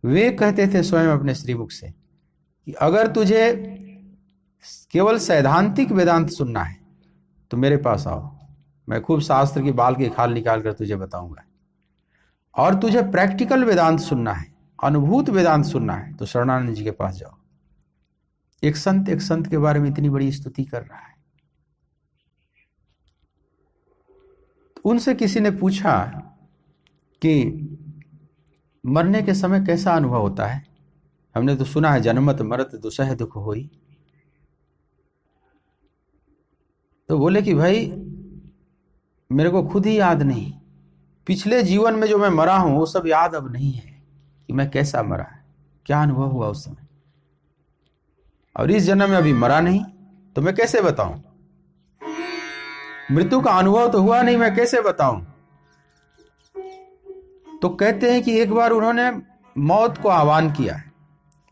वे कहते थे स्वयं अपने श्रीमुख से कि अगर तुझे केवल सैद्धांतिक वेदांत सुनना है तो मेरे पास आओ, मैं खूब शास्त्र की बाल की खाल निकाल कर तुझे बताऊंगा। और तुझे प्रैक्टिकल वेदांत सुनना है, अनुभूत वेदांत सुनना है, तो शरणानंद जी के पास जाओ। एक संत के बारे में इतनी बड़ी स्तुति कर रहा है। उनसे किसी ने पूछा कि मरने के समय कैसा अनुभव होता है, हमने तो सुना है जन्मत मरत दुसह दुख होई। तो बोले कि भाई मेरे को खुद ही याद नहीं, पिछले जीवन में जो मैं मरा हूं वो सब याद अब नहीं है कि मैं कैसा मरा, क्या अनुभव हुआ उस समय, और इस जन्म में अभी मरा नहीं तो मैं कैसे बताऊं, मृत्यु का अनुभव तो हुआ नहीं, मैं कैसे बताऊं। तो कहते हैं कि एक बार उन्होंने मौत को आह्वान किया,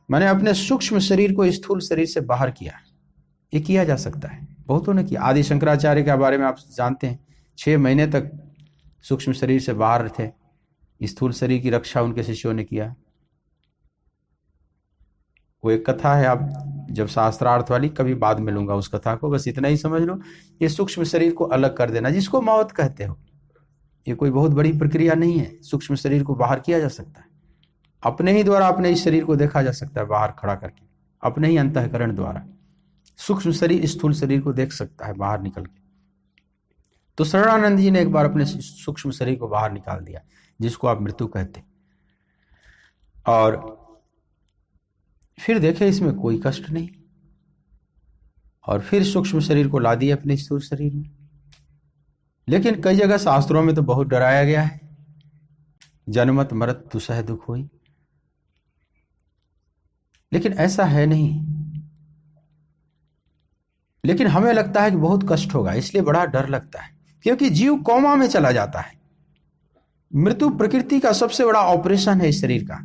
मैंने अपने सूक्ष्म शरीर को स्थूल शरीर से बाहर किया। ये किया जा सकता है, बहुतों ने किया। आदि शंकराचार्य के बारे में आप जानते हैं, 6 महीने तक सूक्ष्म शरीर से बाहर थे, स्थूल शरीर की रक्षा उनके शिष्यों ने किया। वो एक कथा है, आप जब शास्त्रार्थ वाली, कभी बाद में लूंगा उस कथा को, बस इतना ही समझ लो। ये सूक्ष्म शरीर को अलग कर देना, जिसको मौत कहते हो, ये कोई बहुत बड़ी प्रक्रिया नहीं है। सूक्ष्म शरीर को बाहर किया जा सकता है, अपने ही द्वारा अपने इस शरीर को देखा जा सकता है, बाहर खड़ा करके, अपने ही अंतःकरण द्वारा सूक्ष्म शरीर स्थूल शरीर को देख सकता है बाहर निकल के। तो शरणानंद जी ने एक बार अपने सूक्ष्म शरीर को बाहर निकाल दिया, जिसको आप मृत्यु कहते, और फिर देखे इसमें कोई कष्ट नहीं, और फिर सूक्ष्म शरीर को ला दिया अपने स्थूल शरीर में। लेकिन कई जगह शास्त्रों में तो बहुत डराया गया है, जन्मत मरत दुसह दुख होई, लेकिन ऐसा है नहीं। लेकिन हमें लगता है कि बहुत कष्ट होगा, इसलिए बड़ा डर लगता है, क्योंकि जीव कोमा में चला जाता है। मृत्यु प्रकृति का सबसे बड़ा ऑपरेशन है इस शरीर का।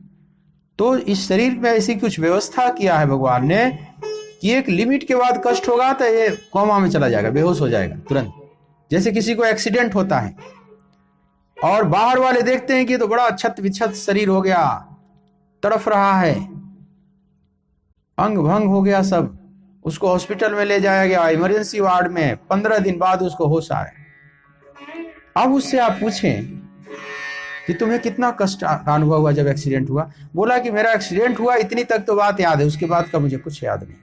तो इस शरीर में ऐसी कुछ व्यवस्था किया है भगवान ने कि एक लिमिट के बाद कष्ट होगा तो ये कोमा में चला जाएगा, बेहोश हो जाएगा तुरंत। जैसे किसी को एक्सीडेंट होता है और बाहर वाले देखते हैं कि ये तो बड़ा छत विछत शरीर हो गया, तड़फ रहा है, अंग भंग हो गया सब, उसको हॉस्पिटल में ले जाया गया, इमरजेंसी वार्ड में, 15 दिन बाद उसको होश आए। अब उससे आप पूछें कि तुम्हें कितना कष्ट का अनुभव हुआ जब एक्सीडेंट हुआ, बोला कि मेरा एक्सीडेंट हुआ, इतनी तक तो बात याद है, उसके बाद का मुझे कुछ याद नहीं।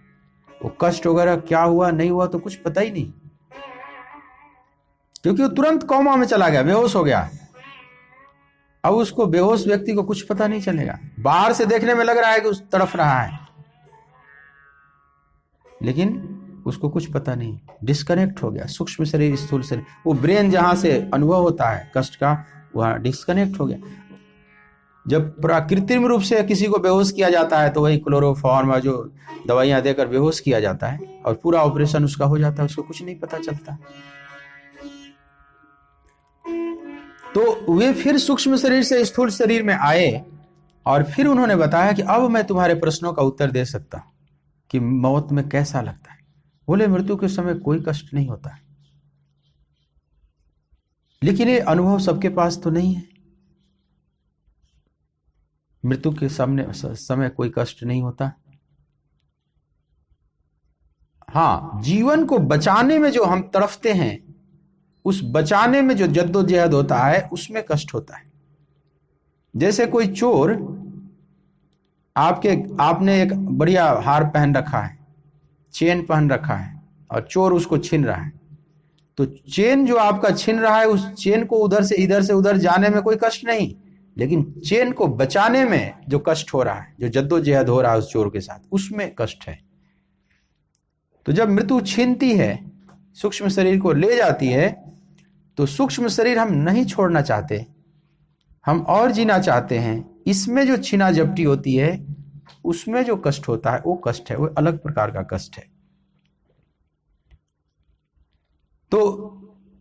वो कष्ट वगैरह क्या हुआ नहीं हुआ तो कुछ पता ही नहीं, क्योंकि वो तुरंत कोमा में चला गया, बेहोश हो गया। अब उसको बेहोश व्यक्ति को कुछ पता नहीं चलेगा, बाहर से देखने में लग रहा है कि उस तड़फ रहा है, लेकिन उसको कुछ पता नहीं, डिस्कनेक्ट हो गया। सूक्ष्म शरीर स्थूल शरीर, वो ब्रेन जहां से अनुभव होता है कष्ट का, वहां डिस्कनेक्ट हो गया। जब कृत्रिम रूप से किसी को बेहोश किया जाता है तो वही क्लोरोफॉर्म जो दवाइयां देकर बेहोश किया जाता है और पूरा ऑपरेशन उसका हो जाता है, उसको कुछ नहीं पता चलता। तो वे फिर सूक्ष्म शरीर से स्थूल शरीर में आए और फिर उन्होंने बताया कि अब मैं तुम्हारे प्रश्नों का उत्तर दे सकता हूं कि मौत में कैसा लगता है। बोले मृत्यु के समय कोई कष्ट नहीं होता है, लेकिन ये अनुभव सबके पास तो नहीं है। मृत्यु के समय कोई कष्ट नहीं होता। हाँ, जीवन को बचाने में जो हम तड़फते हैं, उस बचाने में जो जद्दोजहद होता है उसमें कष्ट होता है। जैसे कोई चोर आपने एक बढ़िया हार पहन रखा है, चेन पहन रखा है, और चोर उसको छीन रहा है, तो चेन जो आपका छिन रहा है, उस चेन को उधर से उधर जाने में कोई कष्ट नहीं, लेकिन चेन को बचाने में जो कष्ट हो रहा है, जो जद्दोजहद हो रहा है उस चोर के साथ, उसमें कष्ट है। तो जब मृत्यु छीनती है, सूक्ष्म शरीर को ले जाती है, तो सूक्ष्म शरीर हम नहीं छोड़ना चाहते, हम और जीना चाहते हैं। इसमें जो छीना झपटी होती है, उसमें जो कष्ट होता है वो कष्ट है, वो अलग प्रकार का कष्ट है। तो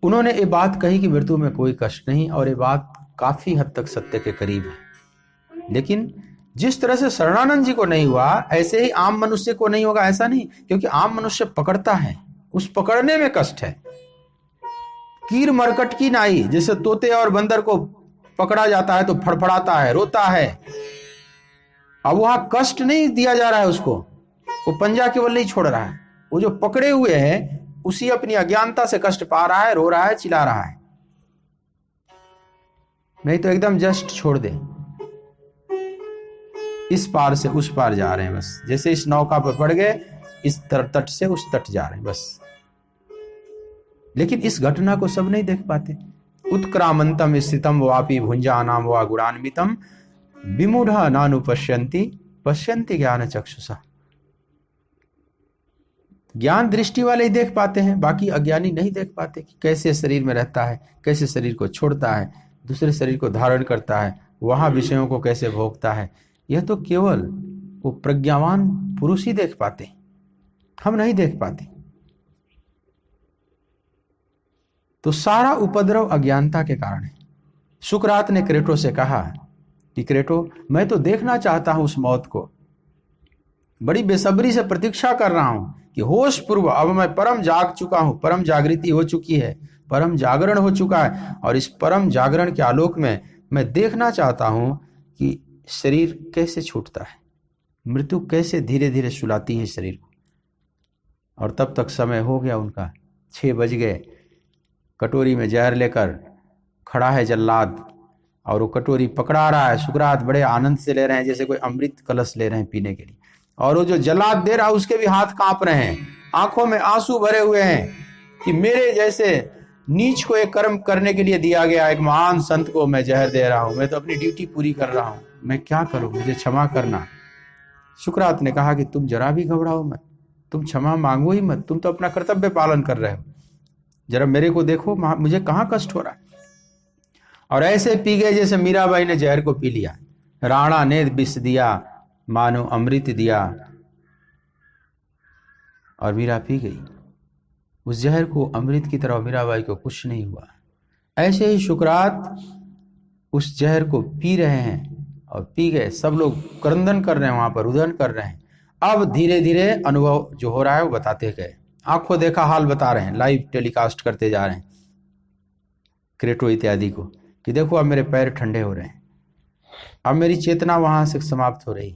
उन्होंने ये बात कही कि मृत्यु में कोई कष्ट नहीं, और ये बात काफी हद तक सत्य के करीब है। लेकिन जिस तरह से शरणानंद जी को नहीं हुआ, ऐसे ही आम मनुष्य को नहीं होगा ऐसा नहीं, क्योंकि आम मनुष्य पकड़ता है, उस पकड़ने में कष्ट है। कीर मरकट की नाई, जैसे तोते और बंदर को पकड़ा जाता है तो फड़फड़ाता है, रोता है। अब वहां कष्ट नहीं दिया जा रहा है उसको, वो पंजा केवल नहीं छोड़ रहा है, वो जो पकड़े हुए है उसी अपनी अज्ञानता से कष्ट पा रहा है, रो रहा है, चिल्ला रहा है। नहीं तो एकदम जस्ट छोड़ दे, इस पार से उस पार जा रहे हैं बस, जैसे इस नौका पर पड़ गए, इस तट से उस तट जा रहे हैं बस। लेकिन इस घटना को सब नहीं देख पाते। उत्क्रामंतम स्थितम वापि भुंजानाम वा गुणान्वितम विमूढ़ा नानु पश्यन्ति ज्ञान चक्षुषा। ज्ञान दृष्टि वाले ही देख पाते हैं, बाकी अज्ञानी नहीं देख पाते कि कैसे शरीर में रहता है, कैसे शरीर को छोड़ता है, दूसरे शरीर को धारण करता है, वहां विषयों को कैसे भोगता है। यह तो केवल वो प्रज्ञावान पुरुष ही देख पाते, हम नहीं देख पाते। तो सारा उपद्रव अज्ञानता के कारण है। सुकरात ने क्रेटो से कहा कि क्रेटो, मैं तो देखना चाहता हूं उस मौत को, बड़ी बेसब्री से प्रतीक्षा कर रहा हूं कि होश पूर्व अब मैं परम जाग चुका हूं, परम जागृति हो चुकी है, परम जागरण हो चुका है, और इस परम जागरण के आलोक में मैं देखना चाहता हूं कि शरीर कैसे छूटता है, मृत्यु कैसे धीरे धीरे सुलाती है शरीर को। और तब तक समय हो गया उनका, 6 बज गए। कटोरी में जहर लेकर खड़ा है जल्लाद, और वो कटोरी पकड़ा रहा है। सुकरात बड़े आनंद से ले रहे हैं, जैसे कोई अमृत कलश ले रहे हैं पीने के लिए, और वो जो जल्लाद दे रहा है उसके भी हाथ कांप रहे हैं, आंखों में आंसू भरे हुए हैं कि मेरे जैसे नीच को एक कर्म करने के लिए दिया गया एक महान संत को मैं जहर दे रहा हूं, मैं तो अपनी ड्यूटी पूरी कर रहा हूं, मैं क्या करूं, मुझे क्षमा करना। सुकरात ने कहा कि तुम जरा भी घबराओ मत, तुम क्षमा मांगो ही मत, तुम तो अपना कर्तव्य पालन कर रहे हो, जरा मेरे को देखो, मुझे कहां कष्ट हो रहा है। और ऐसे पी गए जैसे मीराबाई ने जहर को पी लिया। राणा ने विष दिया, मानो अमृत दिया, और मीरा पी गई उस जहर को अमृत की तरह। मीराबाई को कुछ नहीं हुआ। ऐसे ही सुकरात उस जहर को पी रहे हैं, और पी गए, सब लोग क्रंदन कर रहे हैं, वहां पर रुदन कर रहे हैं। अब धीरे धीरे अनुभव जो हो रहा है वो बताते गए, आंखों देखा हाल बता रहे हैं, लाइव टेलीकास्ट करते जा रहे हैं क्रेटो इत्यादि को, कि देखो अब मेरे पैर ठंडे हो रहे हैं, अब मेरी चेतना वहां से समाप्त हो रही,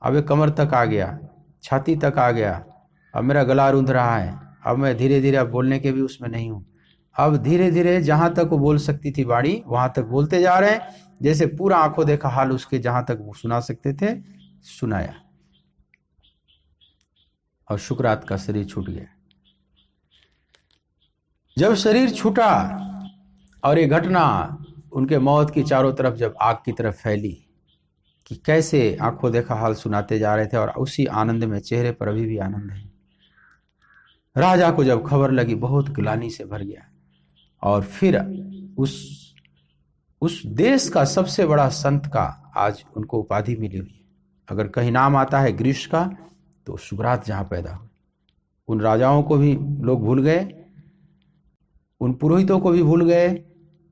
अब ये कमर तक आ गया, छाती तक आ गया, अब मेरा गला रूंध रहा है, अब मैं धीरे धीरे अब बोलने के भी उसमें नहीं हूं। अब धीरे धीरे जहां तक वो बोल सकती थी वाणी, वहां तक बोलते जा रहे हैं, जैसे पूरा आंखों देखा हाल उसके जहां तक वो सुना सकते थे सुनाया, और शुक्रात का शरीर छूट गया। जब शरीर छूटा और ये घटना उनके मौत की चारों तरफ जब आग की तरफ फैली, कि कैसे आंखों देखा हाल सुनाते जा रहे थे, और उसी आनंद में चेहरे पर अभी भी आनंद है। राजा को जब खबर लगी, बहुत ग्लानि से भर गया, और फिर उस देश का सबसे बड़ा संत का आज उनको उपाधि मिली हुई है। अगर कहीं नाम आता है ग्रीष्म का, तो सुकरात जहां पैदा हुए। उन राजाओं को भी लोग भूल गए, उन पुरोहितों को भी भूल गए,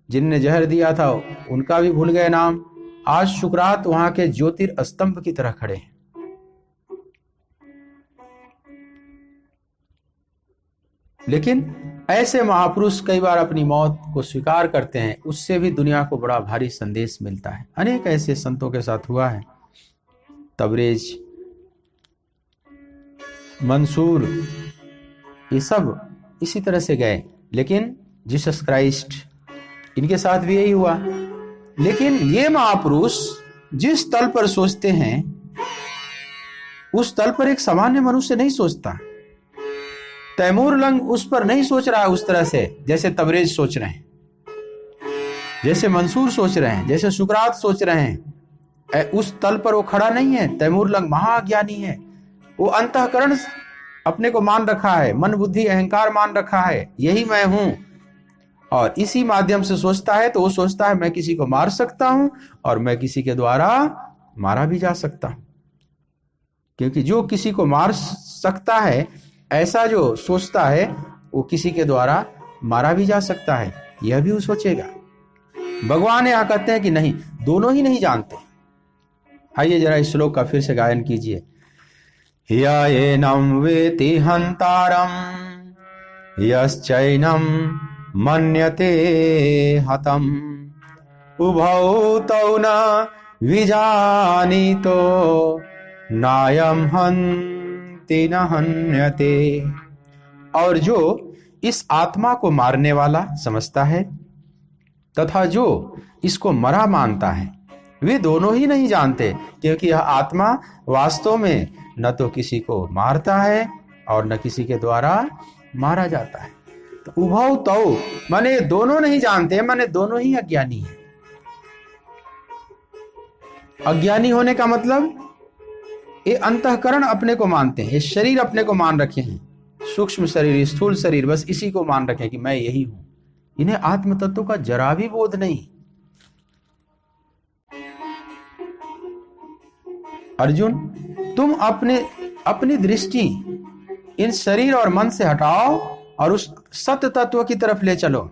जिनने जहर दिया था उनका भी भूल गए नाम। आज सुकरात वहां के ज्योतिर्स्तंभ की तरह खड़े हैं। लेकिन ऐसे महापुरुष कई बार अपनी मौत को स्वीकार करते हैं, उससे भी दुनिया को बड़ा भारी संदेश मिलता है। अनेक ऐसे संतों के साथ हुआ है, तबरेज, मंसूर, ये सब इसी तरह से गए। लेकिन जीसस क्राइस्ट, इनके साथ भी यही हुआ। लेकिन ये महापुरुष जिस तल पर सोचते हैं, उस तल पर एक सामान्य मनुष्य नहीं सोचता। तैमूर लंग उस पर नहीं सोच रहा है उस तरह से जैसे तबरेज सोच रहे हैं, जैसे मंसूर सोच रहे हैं, जैसे सुकरात सोच रहे हैं। उस तल पर वो खड़ा नहीं है। तैमूर लंग महाज्ञानी है। वो अंतःकरण अपने को मान रखा है, मन बुद्धि अहंकार मान रखा है, यही मैं हूं, और इसी माध्यम से सोचता है। तो वो सोचता है मैं किसी को मार सकता हूं और मैं किसी के द्वारा मारा भी जा सकता हूं, क्योंकि जो किसी को मार सकता है ऐसा जो सोचता है वो किसी के द्वारा मारा भी जा सकता है, यह भी वो सोचेगा। भगवान यहाँ कहते हैं कि नहीं, दोनों ही नहीं जानते। आइए जरा इस श्लोक का फिर से गायन कीजिए। येनम वेति हंतारम यश्चैनम मन्यते हतम उभौ तौ न विजानीतो नायम हन्ति न हन्यते। और जो इस आत्मा को मारने वाला समझता है तथा जो इसको मरा मानता है, वे दोनों ही नहीं जानते, क्योंकि यह आत्मा वास्तव में न तो किसी को मारता है और न किसी के द्वारा मारा जाता है। तो उभौ तौ माने दोनों नहीं जानते, माने दोनों ही अज्ञानी है। अज्ञानी होने का मतलब ये अंतःकरण अपने को मानते हैं, ये शरीर अपने को मान रखे हैं, सूक्ष्म शरीर स्थूल शरीर, बस इसी को मान रखे हैं कि मैं यही हूं। इन्हें आत्म तत्व का जरा भी बोध नहीं। अर्जुन, तुम अपनी दृष्टि इन शरीर और मन से हटाओ और उस सत्य तत्व की तरफ ले चलो,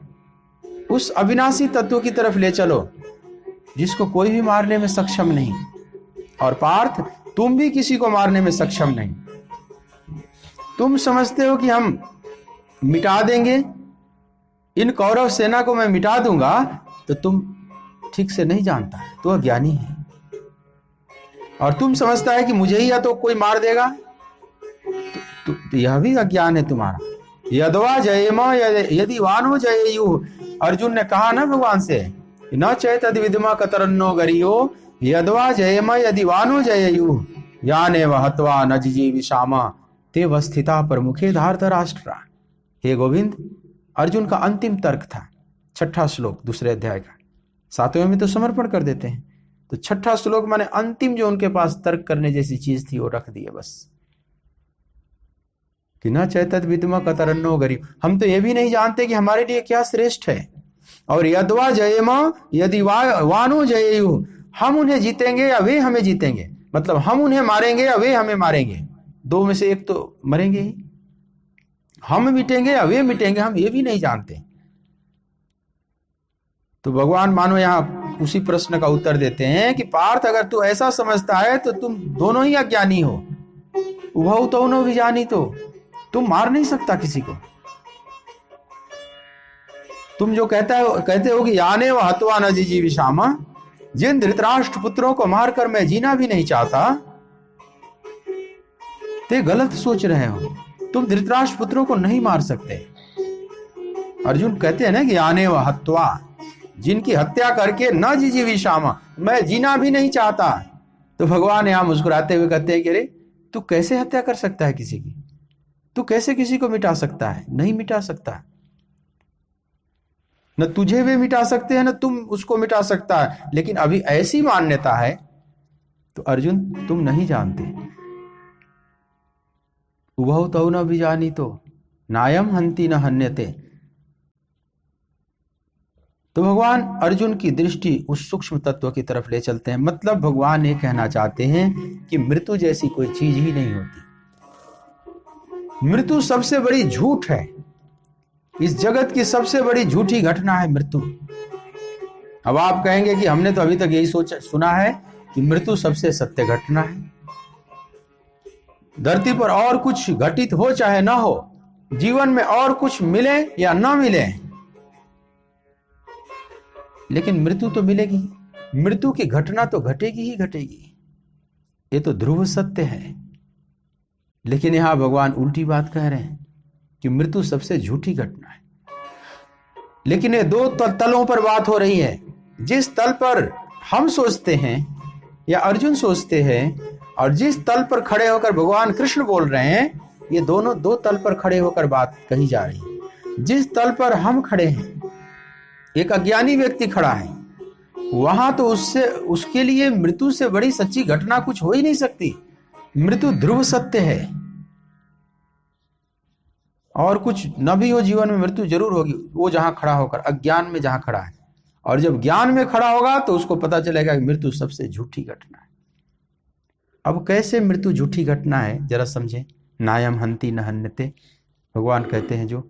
उस अविनाशी तत्व की तरफ ले चलो जिसको कोई भी मारने में सक्षम नहीं। और पार्थ, तुम भी किसी को मारने में सक्षम नहीं। तुम समझते हो कि हम मिटा देंगे, इन कौरव सेना को मैं मिटा दूंगा, तो तुम ठीक से नहीं जानता है, तो अज्ञानी है। और तुम समझता है कि मुझे ही या तो कोई मार देगा, तो यह भी अज्ञान है तुम्हारा। यदवा जयेम यदि वानो जयेयु, अर्जुन ने कहा ना भगवान से, न चैतद विद्मा कतरन्नो गरियो यदवा जयेम यदि वानो जयेयु याने वहत्वा न जिजीविषाम ते वस्थिता प्रमुखे धार्तराष्ट्रा। हे गोविंद, अर्जुन का अंतिम तर्क था 6ठा श्लोक दूसरे अध्याय का। 7वें में तो समर्पण कर देते हैं, तो 6ठा श्लोक माने अंतिम जो उनके पास तर्क करने जैसी चीज थी वो रख दिए बस, कि न चैतद विद्मा कतरन्नो गरीब। हम तो ये भी नहीं जानते कि हमारे लिए क्या श्रेष्ठ है। और यदवा जयेम यदि वानो जयेयु, हम उन्हें जीतेंगे या वे हमें जीतेंगे, मतलब हम उन्हें मारेंगे या वे हमें मारेंगे, दो में से एक तो मरेंगे ही। हम मिटेंगे या वे मिटेंगे, हम ये भी नहीं जानते। तो भगवान मानो यहां उसी प्रश्न का उत्तर देते हैं कि पार्थ, अगर तू ऐसा समझता है तो तुम दोनों ही अज्ञानी हो। उभौ तौ न विजानी, तो तुम मार नहीं सकता किसी को। तुम जो कहते हो कि याने व हत्वा न जिजीविषाम, जिन धृतराष्ट्र पुत्रों को मारकर मैं जीना भी नहीं चाहता, ते गलत सोच रहे हो। तुम धृतराष्ट्र पुत्रों को नहीं मार सकते। अर्जुन कहते हैं ना कि याने व हत्वा, जिनकी हत्या करके न जिजीविषाम, मैं जीना भी नहीं चाहता। तो भगवान यहां मुस्कुराते हुए कहते हैं कि अरे तू कैसे हत्या कर सकता है किसी की? तू कैसे किसी को मिटा सकता है? नहीं मिटा सकता। न तुझे वे मिटा सकते हैं, न तुम उसको मिटा सकता है। लेकिन अभी ऐसी मान्यता है, तो अर्जुन तुम नहीं जानते। उभौ तौ न विजानी तो नायम हन्ति न हन्यते। तो भगवान अर्जुन की दृष्टि उस सूक्ष्म तत्व की तरफ ले चलते हैं। मतलब भगवान ये कहना चाहते हैं कि मृत्यु जैसी कोई चीज ही नहीं होती। मृत्यु सबसे बड़ी झूठ है। इस जगत की सबसे बड़ी झूठी घटना है मृत्यु। अब आप कहेंगे कि हमने तो अभी तक यही सुना है कि मृत्यु सबसे सत्य घटना है। धरती पर और कुछ घटित हो चाहे ना हो, जीवन में और कुछ मिले या ना मिले, लेकिन मृत्यु तो मिलेगी। मृत्यु की घटना तो घटेगी ही घटेगी, ये तो ध्रुव सत्य है। लेकिन यहां भगवान उल्टी बात कह रहे हैं कि मृत्यु सबसे झूठी घटना है। लेकिन ये दो तलों पर बात हो रही है। जिस तल पर हम सोचते हैं या अर्जुन सोचते हैं, और जिस तल पर खड़े होकर भगवान कृष्ण बोल रहे हैं, ये दोनों दो तल पर खड़े होकर बात कही जा रही है। जिस तल पर हम खड़े हैं, एक अज्ञानी व्यक्ति खड़ा है, वहां तो उसके लिए मृत्यु से बड़ी सच्ची घटना कुछ हो ही नहीं सकती। मृत्यु ध्रुव सत्य है, और कुछ न भी हो जीवन में मृत्यु जरूर होगी। वो जहां खड़ा होकर, अज्ञान में जहां खड़ा है, और जब ज्ञान में खड़ा होगा तो उसको पता चलेगा कि मृत्यु सबसे झूठी घटना है। अब कैसे मृत्यु झूठी घटना है जरा समझें। नायम हंति न हन्यते, भगवान कहते हैं जो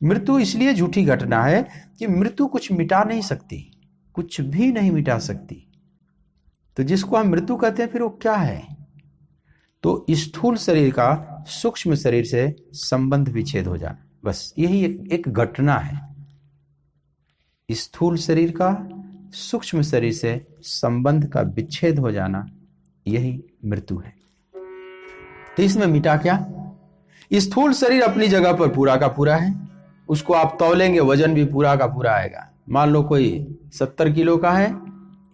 मृत्यु इसलिए झूठी घटना है कि मृत्यु कुछ मिटा नहीं सकती, कुछ भी नहीं मिटा सकती। तो जिसको हम मृत्यु कहते हैं फिर वो क्या है? तो स्थूल शरीर का सूक्ष्म शरीर से संबंध विच्छेद हो जाना, बस यही एक घटना है। स्थूल शरीर का सूक्ष्म शरीर से संबंध का विच्छेद हो जाना, यही मृत्यु है। तो इसमें मिटा क्या? स्थूल शरीर अपनी जगह पर पूरा का पूरा है, उसको आप तौलेंगे वजन भी पूरा का पूरा आएगा। मान लो कोई 70 किलो का है,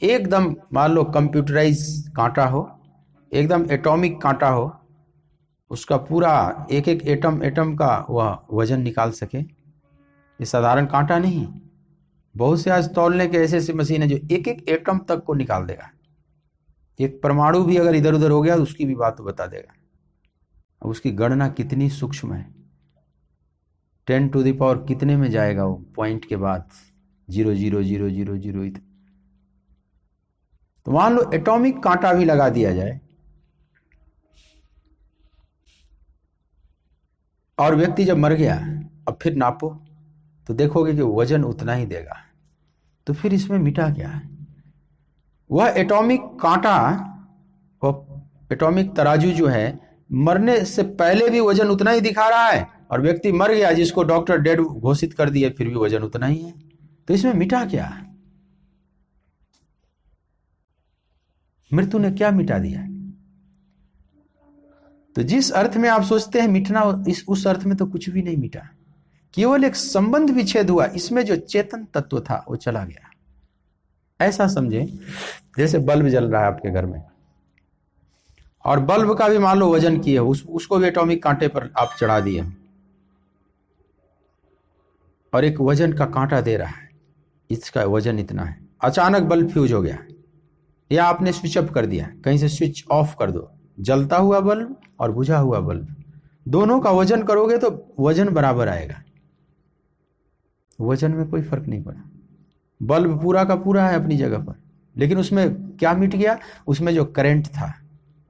एकदम मान लो कंप्यूटराइज कांटा हो, एकदम एटॉमिक कांटा हो, उसका पूरा एक एक एटम का वह वजन निकाल सके। ये साधारण कांटा नहीं, बहुत से आज तौलने के ऐसे ऐसी मशीन है जो एक एक एटम तक को निकाल देगा। एक परमाणु भी अगर इधर उधर हो गया तो उसकी भी बात बता देगा। अब उसकी गणना कितनी सूक्ष्म है, 10 टू द पावर कितने में जाएगा वो पॉइंट के बाद 0.0000 तो मान लो एटॉमिक कांटा भी लगा दिया जाए और व्यक्ति जब मर गया, अब फिर नापो तो देखोगे कि वजन उतना ही देगा। तो फिर इसमें मिटा क्या है? वह एटॉमिक कांटा, वह एटॉमिक तराजू जो है, मरने से पहले भी वजन उतना ही दिखा रहा है, और व्यक्ति मर गया जिसको डॉक्टर डेड घोषित कर दिए फिर भी वजन उतना ही है। तो इसमें मिटा क्या? मृत्यु ने क्या मिटा दिया? तो जिस अर्थ में आप सोचते हैं मिटना, उस अर्थ में तो कुछ भी नहीं मिटा, केवल एक संबंध विच्छेद हुआ। इसमें जो चेतन तत्व था वो चला गया। ऐसा समझे जैसे बल्ब जल रहा है आपके घर में, और बल्ब का भी मान लो वजन किए, उसको भी एटॉमिक कांटे पर आप चढ़ा दिए, और एक वजन का कांटा दे रहा है, इसका वजन इतना है। अचानक बल्ब फ्यूज हो गया, या आपने स्विच ऑफ कर दिया, कहीं से स्विच ऑफ कर दो, जलता हुआ बल्ब और बुझा हुआ बल्ब, दोनों का वजन करोगे तो वजन बराबर आएगा, वजन में कोई फर्क नहीं पड़ा। बल्ब पूरा का पूरा है अपनी जगह पर, लेकिन उसमें क्या मिट गया? उसमें जो करंट था,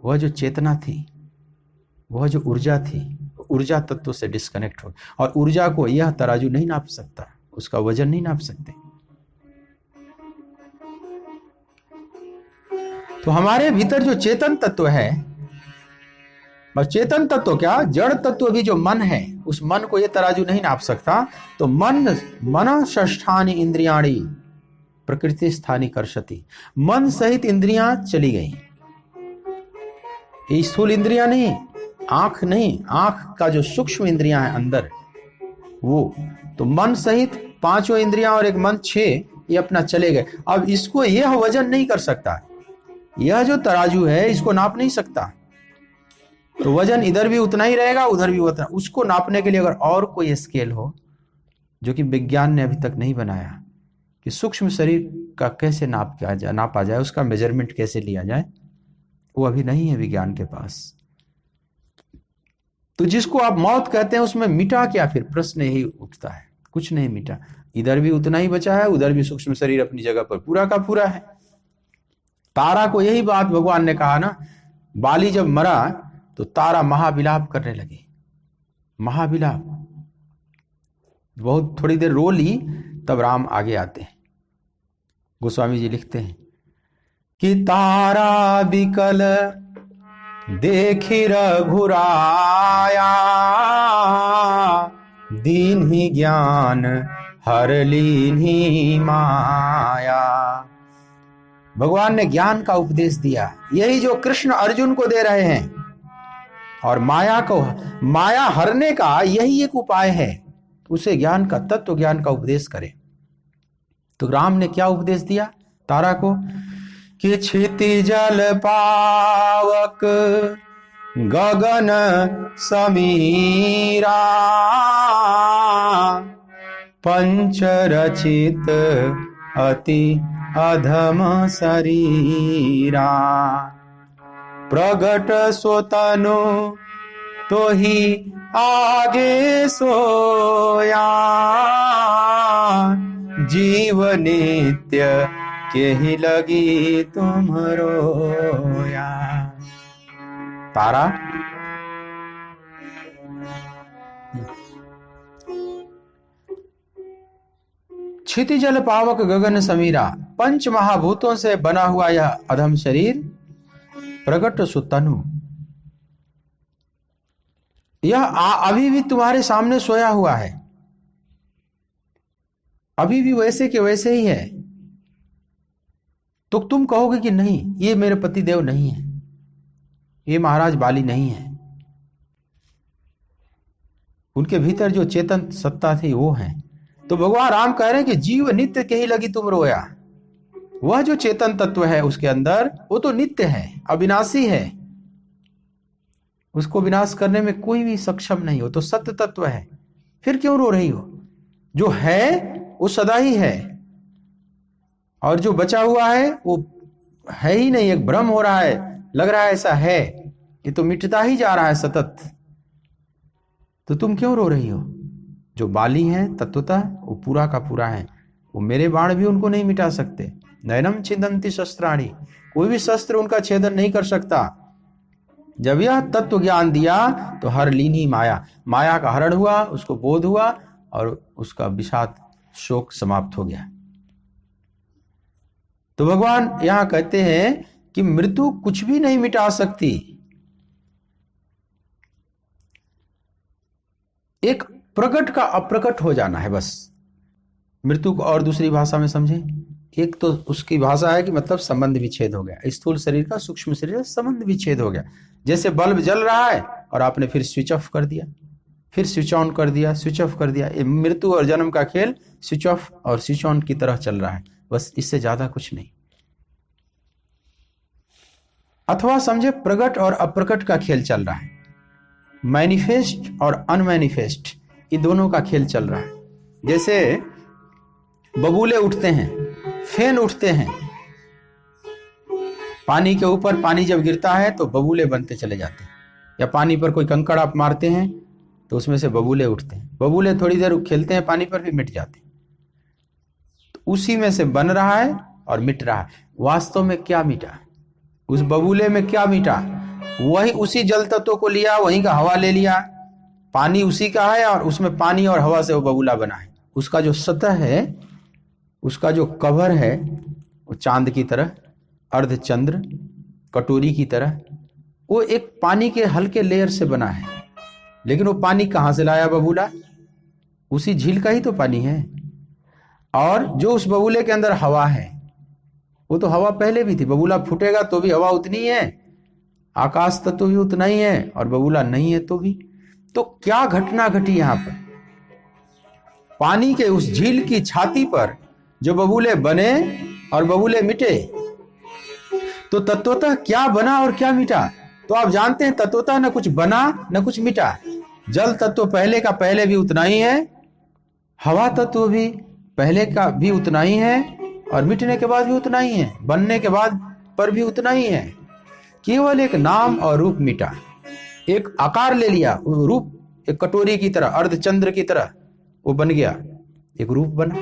वह जो चेतना थी, वह जो ऊर्जा थी, ऊर्जा तत्व से डिस्कनेक्ट हो। और ऊर्जा को यह तराजू नहीं नाप सकता, उसका वजन नहीं नाप सकते। तो हमारे भीतर जो चेतन तत्व है, और चेतन तत्व क्या, जड़ तत्व भी जो मन है, उस मन को ये तराजू नहीं नाप सकता। तो मन षष्ठानि इंद्रियाणि प्रकृति स्थानी कर्षति, मन सहित इंद्रियां चली गई। ये स्थूल इंद्रियां नहीं, आंख नहीं, आंख का जो सूक्ष्म इंद्रियां हैं अंदर, वो तो मन सहित पांचों इंद्रियां और एक मन 6, ये अपना चले गए। अब इसको यह वजन नहीं कर सकता, यह जो तराजू है इसको नाप नहीं सकता। तो वजन इधर भी उतना ही रहेगा, उधर भी उतना। उसको नापने के लिए अगर और कोई स्केल हो, जो कि विज्ञान ने अभी तक नहीं बनाया, कि सूक्ष्म शरीर का कैसे नापा जाए, उसका मेजरमेंट कैसे लिया जाए, वो अभी नहीं है विज्ञान के पास। तो जिसको आप मौत कहते हैं, उसमें मिटा क्या? फिर प्रश्न यही उठता है, कुछ नहीं मिटा। इधर भी उतना ही बचा है, उधर भी सूक्ष्म शरीर अपनी जगह पर पूरा का पूरा है। तारा को यही बात भगवान ने कहा ना, बाली जब मरा तो तारा महाविलाप करने लगे, महाविलाप। बहुत थोड़ी देर रो ली, तब राम आगे आते हैं। गोस्वामी जी लिखते हैं कि तारा बिकल देखि रघुराया, दीन ही ज्ञान हर लीन्ही माया। भगवान ने ज्ञान का उपदेश दिया, यही जो कृष्ण अर्जुन को दे रहे हैं। और माया हरने का यही एक उपाय है, उसे ज्ञान का, तत्व ज्ञान का उपदेश करें। तो राम ने क्या उपदेश दिया तारा को कि क्षिति जल पावक गगन समीरा, पंचरचित अति अधम शरीरा। प्रगट सोतनु तो ही आगे सोया, जीव नित्य के ही लगी तुम रोया। तारा क्षितिजल पावक गगन समीरा, पंच महाभूतों से बना हुआ यह अधम शरीर प्रगट सुतनु, यह अभी भी तुम्हारे सामने सोया हुआ है, अभी भी वैसे के वैसे ही है। तो तुम कहोगे कि नहीं, ये मेरे पति देव नहीं है, ये महाराज बाली नहीं है। उनके भीतर जो चेतन सत्ता थी वो है। तो भगवान राम कह रहे हैं कि जीव नित्य के ही लगी तुम रोया। वह जो चेतन तत्व है उसके अंदर, वो तो नित्य है, अविनाशी है, उसको विनाश करने में कोई भी सक्षम नहीं हो, तो सत्य तत्व है, फिर क्यों रो रही हो? जो है वो सदा ही है, और जो बचा हुआ है वो है ही नहीं, एक भ्रम हो रहा है, लग रहा है ऐसा है, ये तो मिटता ही जा रहा है सतत। तो तुम क्यों रो रही हो? जो बाली है तत्वतः वो पूरा का पूरा है, वो मेरे बाण भी उनको नहीं मिटा सकते। नयनम छिदन्ति शस्त्राणि, कोई भी शस्त्र उनका छेदन नहीं कर सकता। जब यह तत्व ज्ञान दिया तो हर लीनी माया, माया का हरण हुआ, उसको बोध हुआ और उसका विषाद शोक समाप्त हो गया। तो भगवान यहां कहते हैं कि मृत्यु कुछ भी नहीं मिटा सकती। एक प्रकट का अप्रकट हो जाना है बस। मृत्यु को और दूसरी भाषा में समझें, एक तो उसकी भाषा है कि मतलब संबंध विच्छेद हो गया, स्थूल शरीर का सूक्ष्म शरीर का संबंध विच्छेद हो गया। जैसे बल्ब जल रहा है और आपने फिर स्विच ऑफ कर दिया, फिर स्विच ऑन कर दिया, स्विच ऑफ कर दिया। ये मृत्यु और जन्म का खेल स्विच ऑफ और स्विच ऑन की तरह चल रहा है, बस इससे ज्यादा कुछ नहीं। अथवा समझे प्रकट और अप्रकट का खेल चल रहा है, मैनिफेस्ट और अनमैनिफेस्ट, ये दोनों का खेल चल रहा है। जैसे बबूले उठते हैं, फेन उठते हैं, पानी के ऊपर पानी जब गिरता है तो बबूले बनते चले जाते हैं, या पानी पर कोई कंकड़ आप मारते हैं तो उसमें से बबूले उठते हैं। बबूले थोड़ी देर खेलते हैं पानी पर, फिर मिट जाते हैं। तो उसी में से बन रहा है और मिट रहा है। वास्तव में क्या मिटा? उस बबूले में क्या मिटा? वही उसी जल तत्व को लिया, वहीं का हवा ले लिया, पानी उसी का है और उसमें पानी और हवा से वो बबूला बना है। उसका जो सतह है, उसका जो कवर है, वो चांद की तरह, अर्धचंद्र, कटोरी की तरह, वो एक पानी के हल्के लेयर से बना है। लेकिन वो पानी कहां से लाया बबूला? उसी झील का ही तो पानी है। और जो उस बबूले के अंदर हवा है, वो तो हवा पहले भी थी। बबूला फूटेगा तो भी हवा उतनी है, आकाश तत्व भी उतना ही है, और बबूला नहीं है तो भी। तो क्या घटना घटी यहां पर? पानी के उस झील की छाती पर जो बबूले बने और बबूले मिटे, तो तत्वतः क्या बना और क्या मिटा? तो आप जानते हैं तत्वतः न कुछ बना न कुछ मिटा। जल तत्व पहले का पहले भी उतना ही है, हवा तत्व भी पहले का भी उतना ही है, और मिटने के बाद भी उतना ही है, बनने के बाद पर भी उतना ही है। केवल एक नाम और रूप मिटा, एक आकार ले लिया, वो रूप एक कटोरी की तरह, अर्धचंद्र की तरह वो बन गया, एक रूप बना।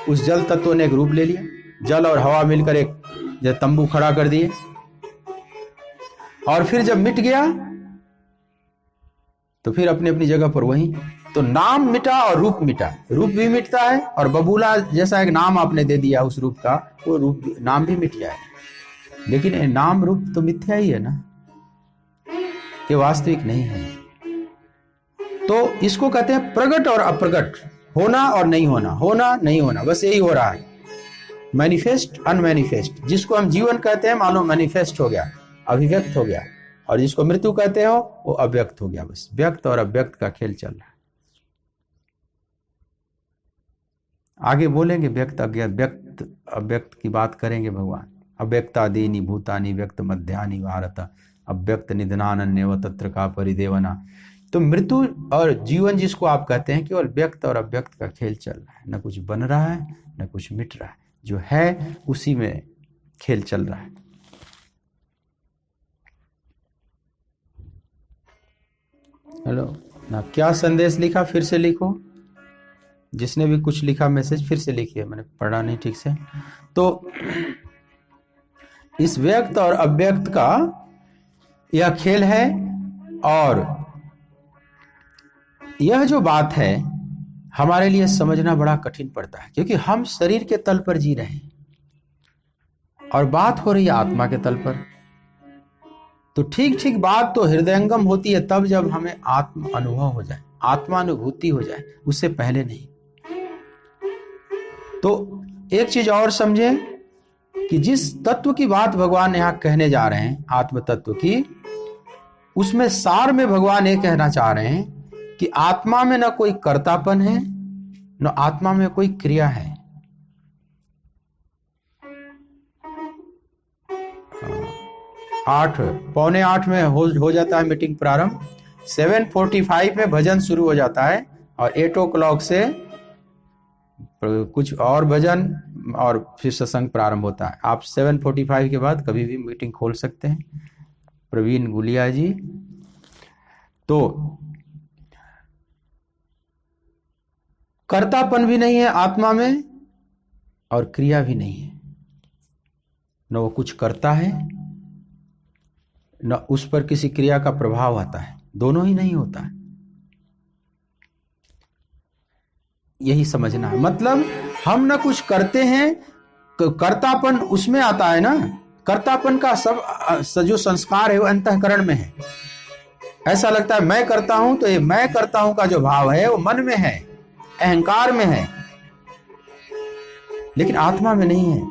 उस जल तत्व ने एक रूप ले लिया, जल और हवा मिलकर एक जब तंबू खड़ा कर दिए, और फिर जब मिट गया तो फिर अपनी अपनी जगह पर वहीं। तो नाम मिटा और रूप मिटा, रूप भी मिटता है, और बबूला जैसा एक नाम आपने दे दिया उस रूप का, वो रूप नाम भी मिट जाए। लेकिन नाम रूप तो मिथ्या ही है ना, ये वास्तविक नहीं है। तो इसको कहते हैं प्रगट और अप्रगट, होना और नहीं होना, होना नहीं होना, बस यही हो रहा है। मैनिफेस्ट अनमैनिफेस्ट, जिसको हम जीवन कहते हैं मानो मैनिफेस्ट हो गया, अभिव्यक्त हो गया, और जिसको मृत्यु कहते हो वो अव्यक्त हो गया। बस व्यक्त और अव्यक्त का खेल चल रहा है। आगे बोलेंगे व्यक्त अव्यक्त की बात करेंगे भगवान। अव्यक्तादीनि भूतानि व्यक्त मध्यानि भारत अव्यक्त निधनान्यव तत्र का परिदेवना। तो मृत्यु और जीवन जिसको आप कहते हैं केवल व्यक्त और अव्यक्त का खेल चल रहा है, न कुछ बन रहा है न कुछ मिट रहा है, जो है उसी में खेल चल रहा है। हेलो ना, क्या संदेश लिखा फिर से लिखो, जिसने भी कुछ लिखा मैसेज फिर से लिखिए, मैंने पढ़ा नहीं ठीक से। तो इस व्यक्त और अव्यक्त का यह खेल है, और यह जो बात है हमारे लिए समझना बड़ा कठिन पड़ता है, क्योंकि हम शरीर के तल पर जी रहे हैं और बात हो रही है आत्मा के तल पर। तो ठीक ठीक बात तो हृदयंगम होती है तब जब हमें आत्म अनुभव हो जाए, आत्मानुभूति हो जाए, उससे पहले नहीं। तो एक चीज और समझे कि जिस तत्व की बात भगवान यहां कहने जा रहे हैं, आत्म तत्व की, उसमें सार में भगवान ये कहना चाह रहे हैं कि आत्मा में न कोई कर्तापन है न आत्मा में कोई क्रिया है। 7:45 में हो जाता है मीटिंग प्रारंभ, 7:45 में भजन शुरू हो जाता है और 8 o'clock से कुछ और भजन और फिर सत्संग प्रारंभ होता है। आप 7:45 के बाद कभी भी मीटिंग खोल सकते हैं, प्रवीण गुलिया जी। तो कर्तापन भी नहीं है आत्मा में और क्रिया भी नहीं है, न वो कुछ करता है न उस पर किसी क्रिया का प्रभाव आता है, दोनों ही नहीं होता है। यही समझना है, मतलब हम न कुछ करते हैं, कर्तापन उसमें आता है ना, कर्तापन का सब जो संस्कार है वो अंतःकरण में है। ऐसा लगता है मैं करता हूं, तो ये मैं करता हूं का जो भाव है वो मन में है, अहंकार में है, लेकिन आत्मा में नहीं है।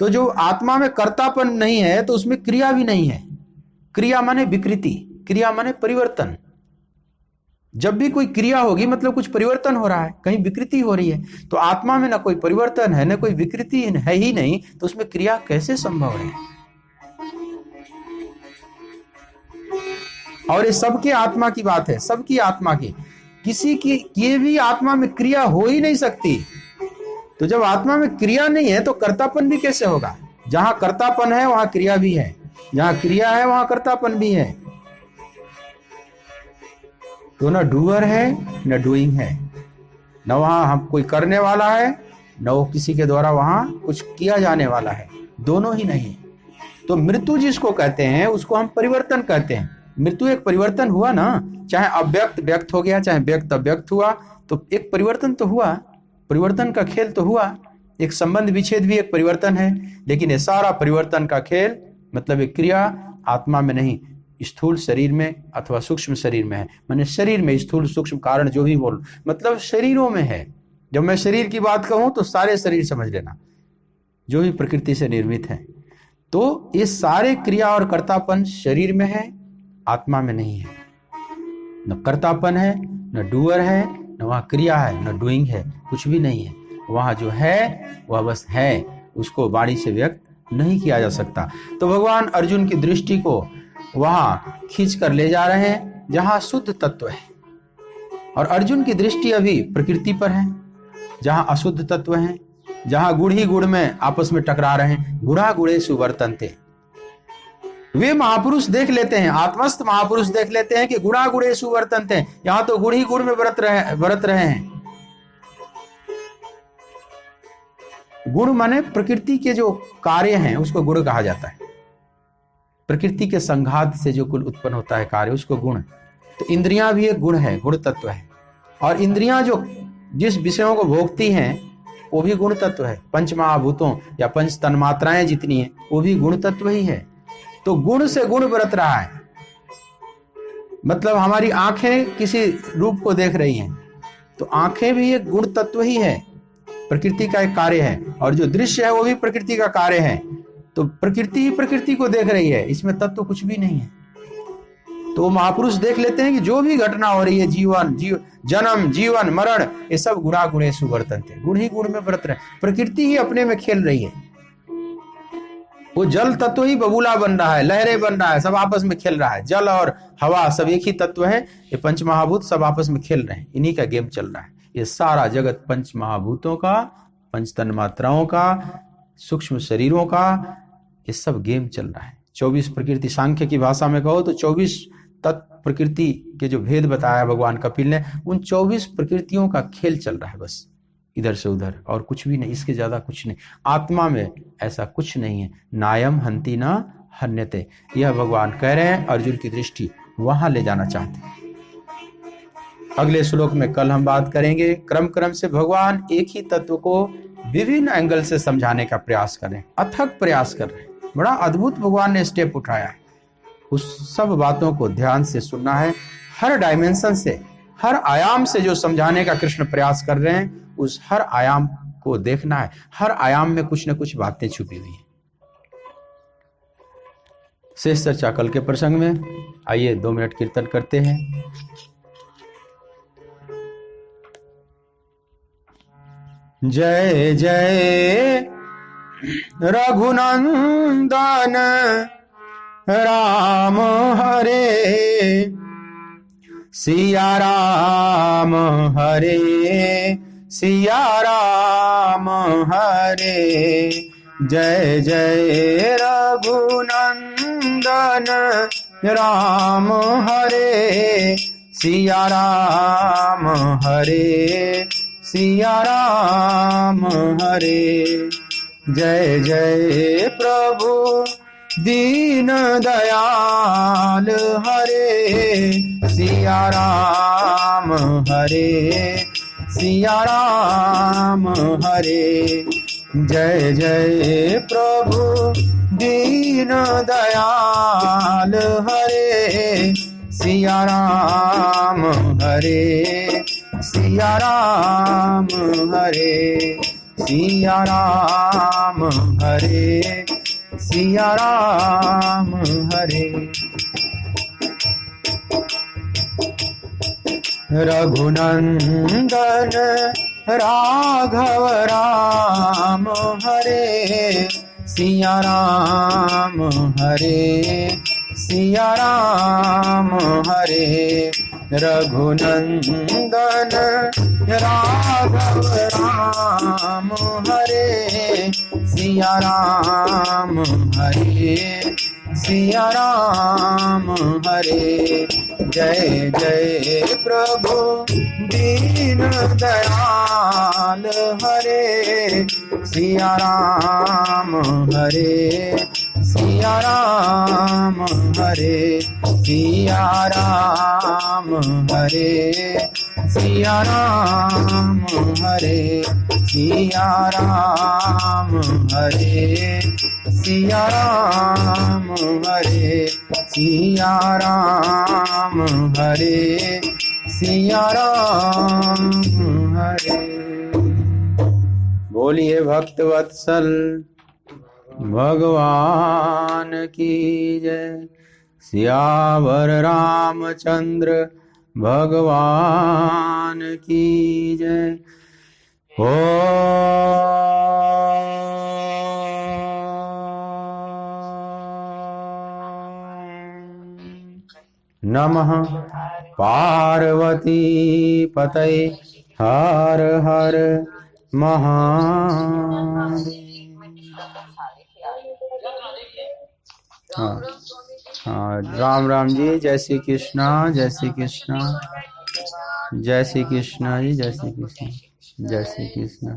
तो जो आत्मा में कर्तापन नहीं है तो उसमें क्रिया भी नहीं है। क्रिया माने विकृति, क्रिया माने परिवर्तन। जब भी कोई क्रिया होगी मतलब कुछ परिवर्तन हो रहा है, कहीं विकृति हो रही है। तो आत्मा में ना कोई परिवर्तन है, ना कोई विकृति है ही नहीं, तो उसमें क्रिया कैसे संभव है? और ये सबके आत्मा की बात है, सबकी आत्मा की, किसी की ये भी आत्मा में क्रिया हो ही नहीं सकती। तो जब आत्मा में क्रिया नहीं है तो कर्तापन भी कैसे होगा? जहां कर्तापन है वहां क्रिया भी है, जहां क्रिया है वहां कर्तापन भी है। तो न डूअर है न डूइंग है, न वहां हम कोई करने वाला है न वो किसी के द्वारा वहां कुछ किया जाने वाला है, दोनों ही नहीं। तो मृत्यु जिसको कहते हैं उसको हम परिवर्तन कहते हैं। मृत्यु एक परिवर्तन हुआ ना, चाहे अव्यक्त व्यक्त हो गया, चाहे व्यक्त अव्यक्त हुआ, तो एक परिवर्तन तो हुआ, परिवर्तन का खेल तो हुआ। एक संबंध विच्छेद भी एक परिवर्तन है, लेकिन ये सारा परिवर्तन का खेल मतलब एक क्रिया आत्मा में नहीं, स्थूल शरीर में अथवा सूक्ष्म शरीर में है। मैंने शरीर में स्थूल सूक्ष्म कारण जो भी बोल मतलब शरीरों में है। जब मैं शरीर की बात कहूं तो सारे शरीर समझ लेना जो भी प्रकृति से निर्मित है। तो ये सारे क्रिया और कर्तापन शरीर में है, आत्मा में नहीं है। न कर्तापन है, न डूअर है, न वहां क्रिया है, न डूइंग है, कुछ भी नहीं है। वहां जो है वह बस है, उसको वाणी से व्यक्त नहीं किया जा सकता। तो भगवान अर्जुन की दृष्टि को वहां खींच कर ले जा रहे हैं जहां शुद्ध तत्व है, और अर्जुन की दृष्टि अभी प्रकृति पर है जहां अशुद्ध तत्व है, जहां गुण ही गुण में आपस में टकरा रहे हैं। गुणा गुणे सुवर्तन्ते, वे महापुरुष देख लेते हैं, आत्मस्थ महापुरुष देख लेते हैं कि गुणा गुणे सुवर्तन्ते, यहां तो गुण ही गुण में बरत रहे हैं। गुण माने प्रकृति के जो कार्य हैं उसको गुण कहा जाता है। प्रकृति के संघात से जो कुल उत्पन्न होता है कार्य उसको गुण। तो इंद्रियां भी एक गुण है, गुण तत्व है। और इंद्रियां जो जिस विषयों को भोगती हैं वो भी गुण तत्व है। पंच महाभूतों या पंच तन्मात्राएं जितनी है वो भी गुण तत्व ही है। तो गुण से गुण बरत रहा है, मतलब हमारी आंखें किसी रूप को देख रही हैं तो आंखें भी एक गुण तत्व ही है, प्रकृति का एक कार्य है। और जो दृश्य है वो भी प्रकृति का कार्य है। तो प्रकृति ही प्रकृति को देख रही है, इसमें तत्व कुछ भी नहीं है। तो महापुरुष देख लेते हैं कि जो भी घटना हो रही है, जन्म जीवन मरण, ये सब गुणा गुणे सुवर्तन्ते, गुण ही गुण में बरत रहे, प्रकृति ही अपने में खेल रही है। वो जल तत्व ही बबूला बन रहा है, लहरें बन रहा है, सब आपस में खेल रहा है। जल और हवा सब एक ही तत्व है। ये पंच महाभूत सब आपस में खेल रहे हैं, इन्हीं का गेम चल रहा है। ये सारा जगत पंच महाभूतों का, पंच तन्मात्राओं का, सूक्ष्म शरीरों का, ये सब गेम चल रहा है। 24 प्रकृति, सांख्य की भाषा में कहो तो 24 तत्व प्रकृति के जो भेद बताया भगवान कपिल ने, उन 24 प्रकृतियों का खेल चल रहा है बस, इधर से उधर, और कुछ भी नहीं, इसके ज्यादा कुछ नहीं। आत्मा में ऐसा कुछ नहीं है। नायम हंति न हन्यते, यह भगवान कह रहे हैं। अर्जुन की दृष्टि वहां ले जाना चाहते हैं। अगले श्लोक में कल हम बात करेंगे। क्रम क्रम से भगवान एक ही तत्व को विभिन्न एंगल से समझाने का प्रयास कर रहे हैं, अथक प्रयास कर रहे हैं। बड़ा अद्भुत भगवान ने स्टेप उठाया है। उस सब बातों को ध्यान से सुनना है। हर डायमेंशन से, हर आयाम से जो समझाने का कृष्ण प्रयास कर रहे हैं, उस हर आयाम को देखना है। हर आयाम में कुछ न कुछ बातें छुपी हुई हैं। शेष चर्चा कल के प्रसंग में। आइए 2 मिनट कीर्तन करते हैं। जय जय रघुनंदन राम हरे, सिया राम हरे, सिया राम हरे। जय जय रघुनंदन राम हरे, सिया राम हरे, सिया राम हरे। जय जय प्रभु दीन दयाल हरे, सिया राम हरे, सिया राम हरे। जय जय प्रभु दीन दयाल हरे, सिया राम हरे, सिया राम हरे, सिया राम हरे, सिया राम हरे। रघुनंदन राघव राम हरे, सिया राम हरे, सिया राम हरे। रघुनंदन राघव राम हरे, सिया राम हरे, सिया राम हरे। जय जय प्रभु दीन दयाल हरे, सिया राम हरे, सिया राम हरे, सिया राम हरे, सिया राम हरे, सिया राम हरे, सिया राम हरे, सिया राम हरे, सिया राम हरे। बोलिए भक्त वत्सल भगवान की जय। सियावर रामचंद्र भगवान की जय। ओ नमः पार्वती पतये हर हर महादेव। हाँ, राम राम जी। जय श्री कृष्णा, जय श्री कृष्णा, जय श्री कृष्णा जी, जय श्री कृष्ण, जय श्री कृष्ण,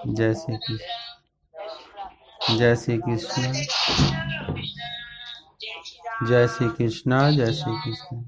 जय श्री कृष्ण, जय श्री कृष्ण, जय श्री कृष्ण, जय श्री कृष्ण।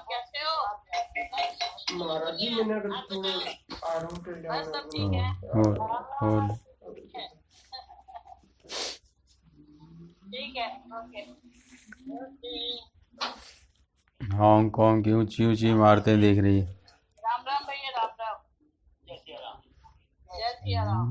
कैसे हो महाराज जी? मैंने अगर थोड़ा आराम कर लिया। ठीक है, ओके ओके। हांगकांग की ऊंची ऊंची इमारतें देख रही है। राम राम भैया, राम राम। जय सिया राम। जय सिया राम।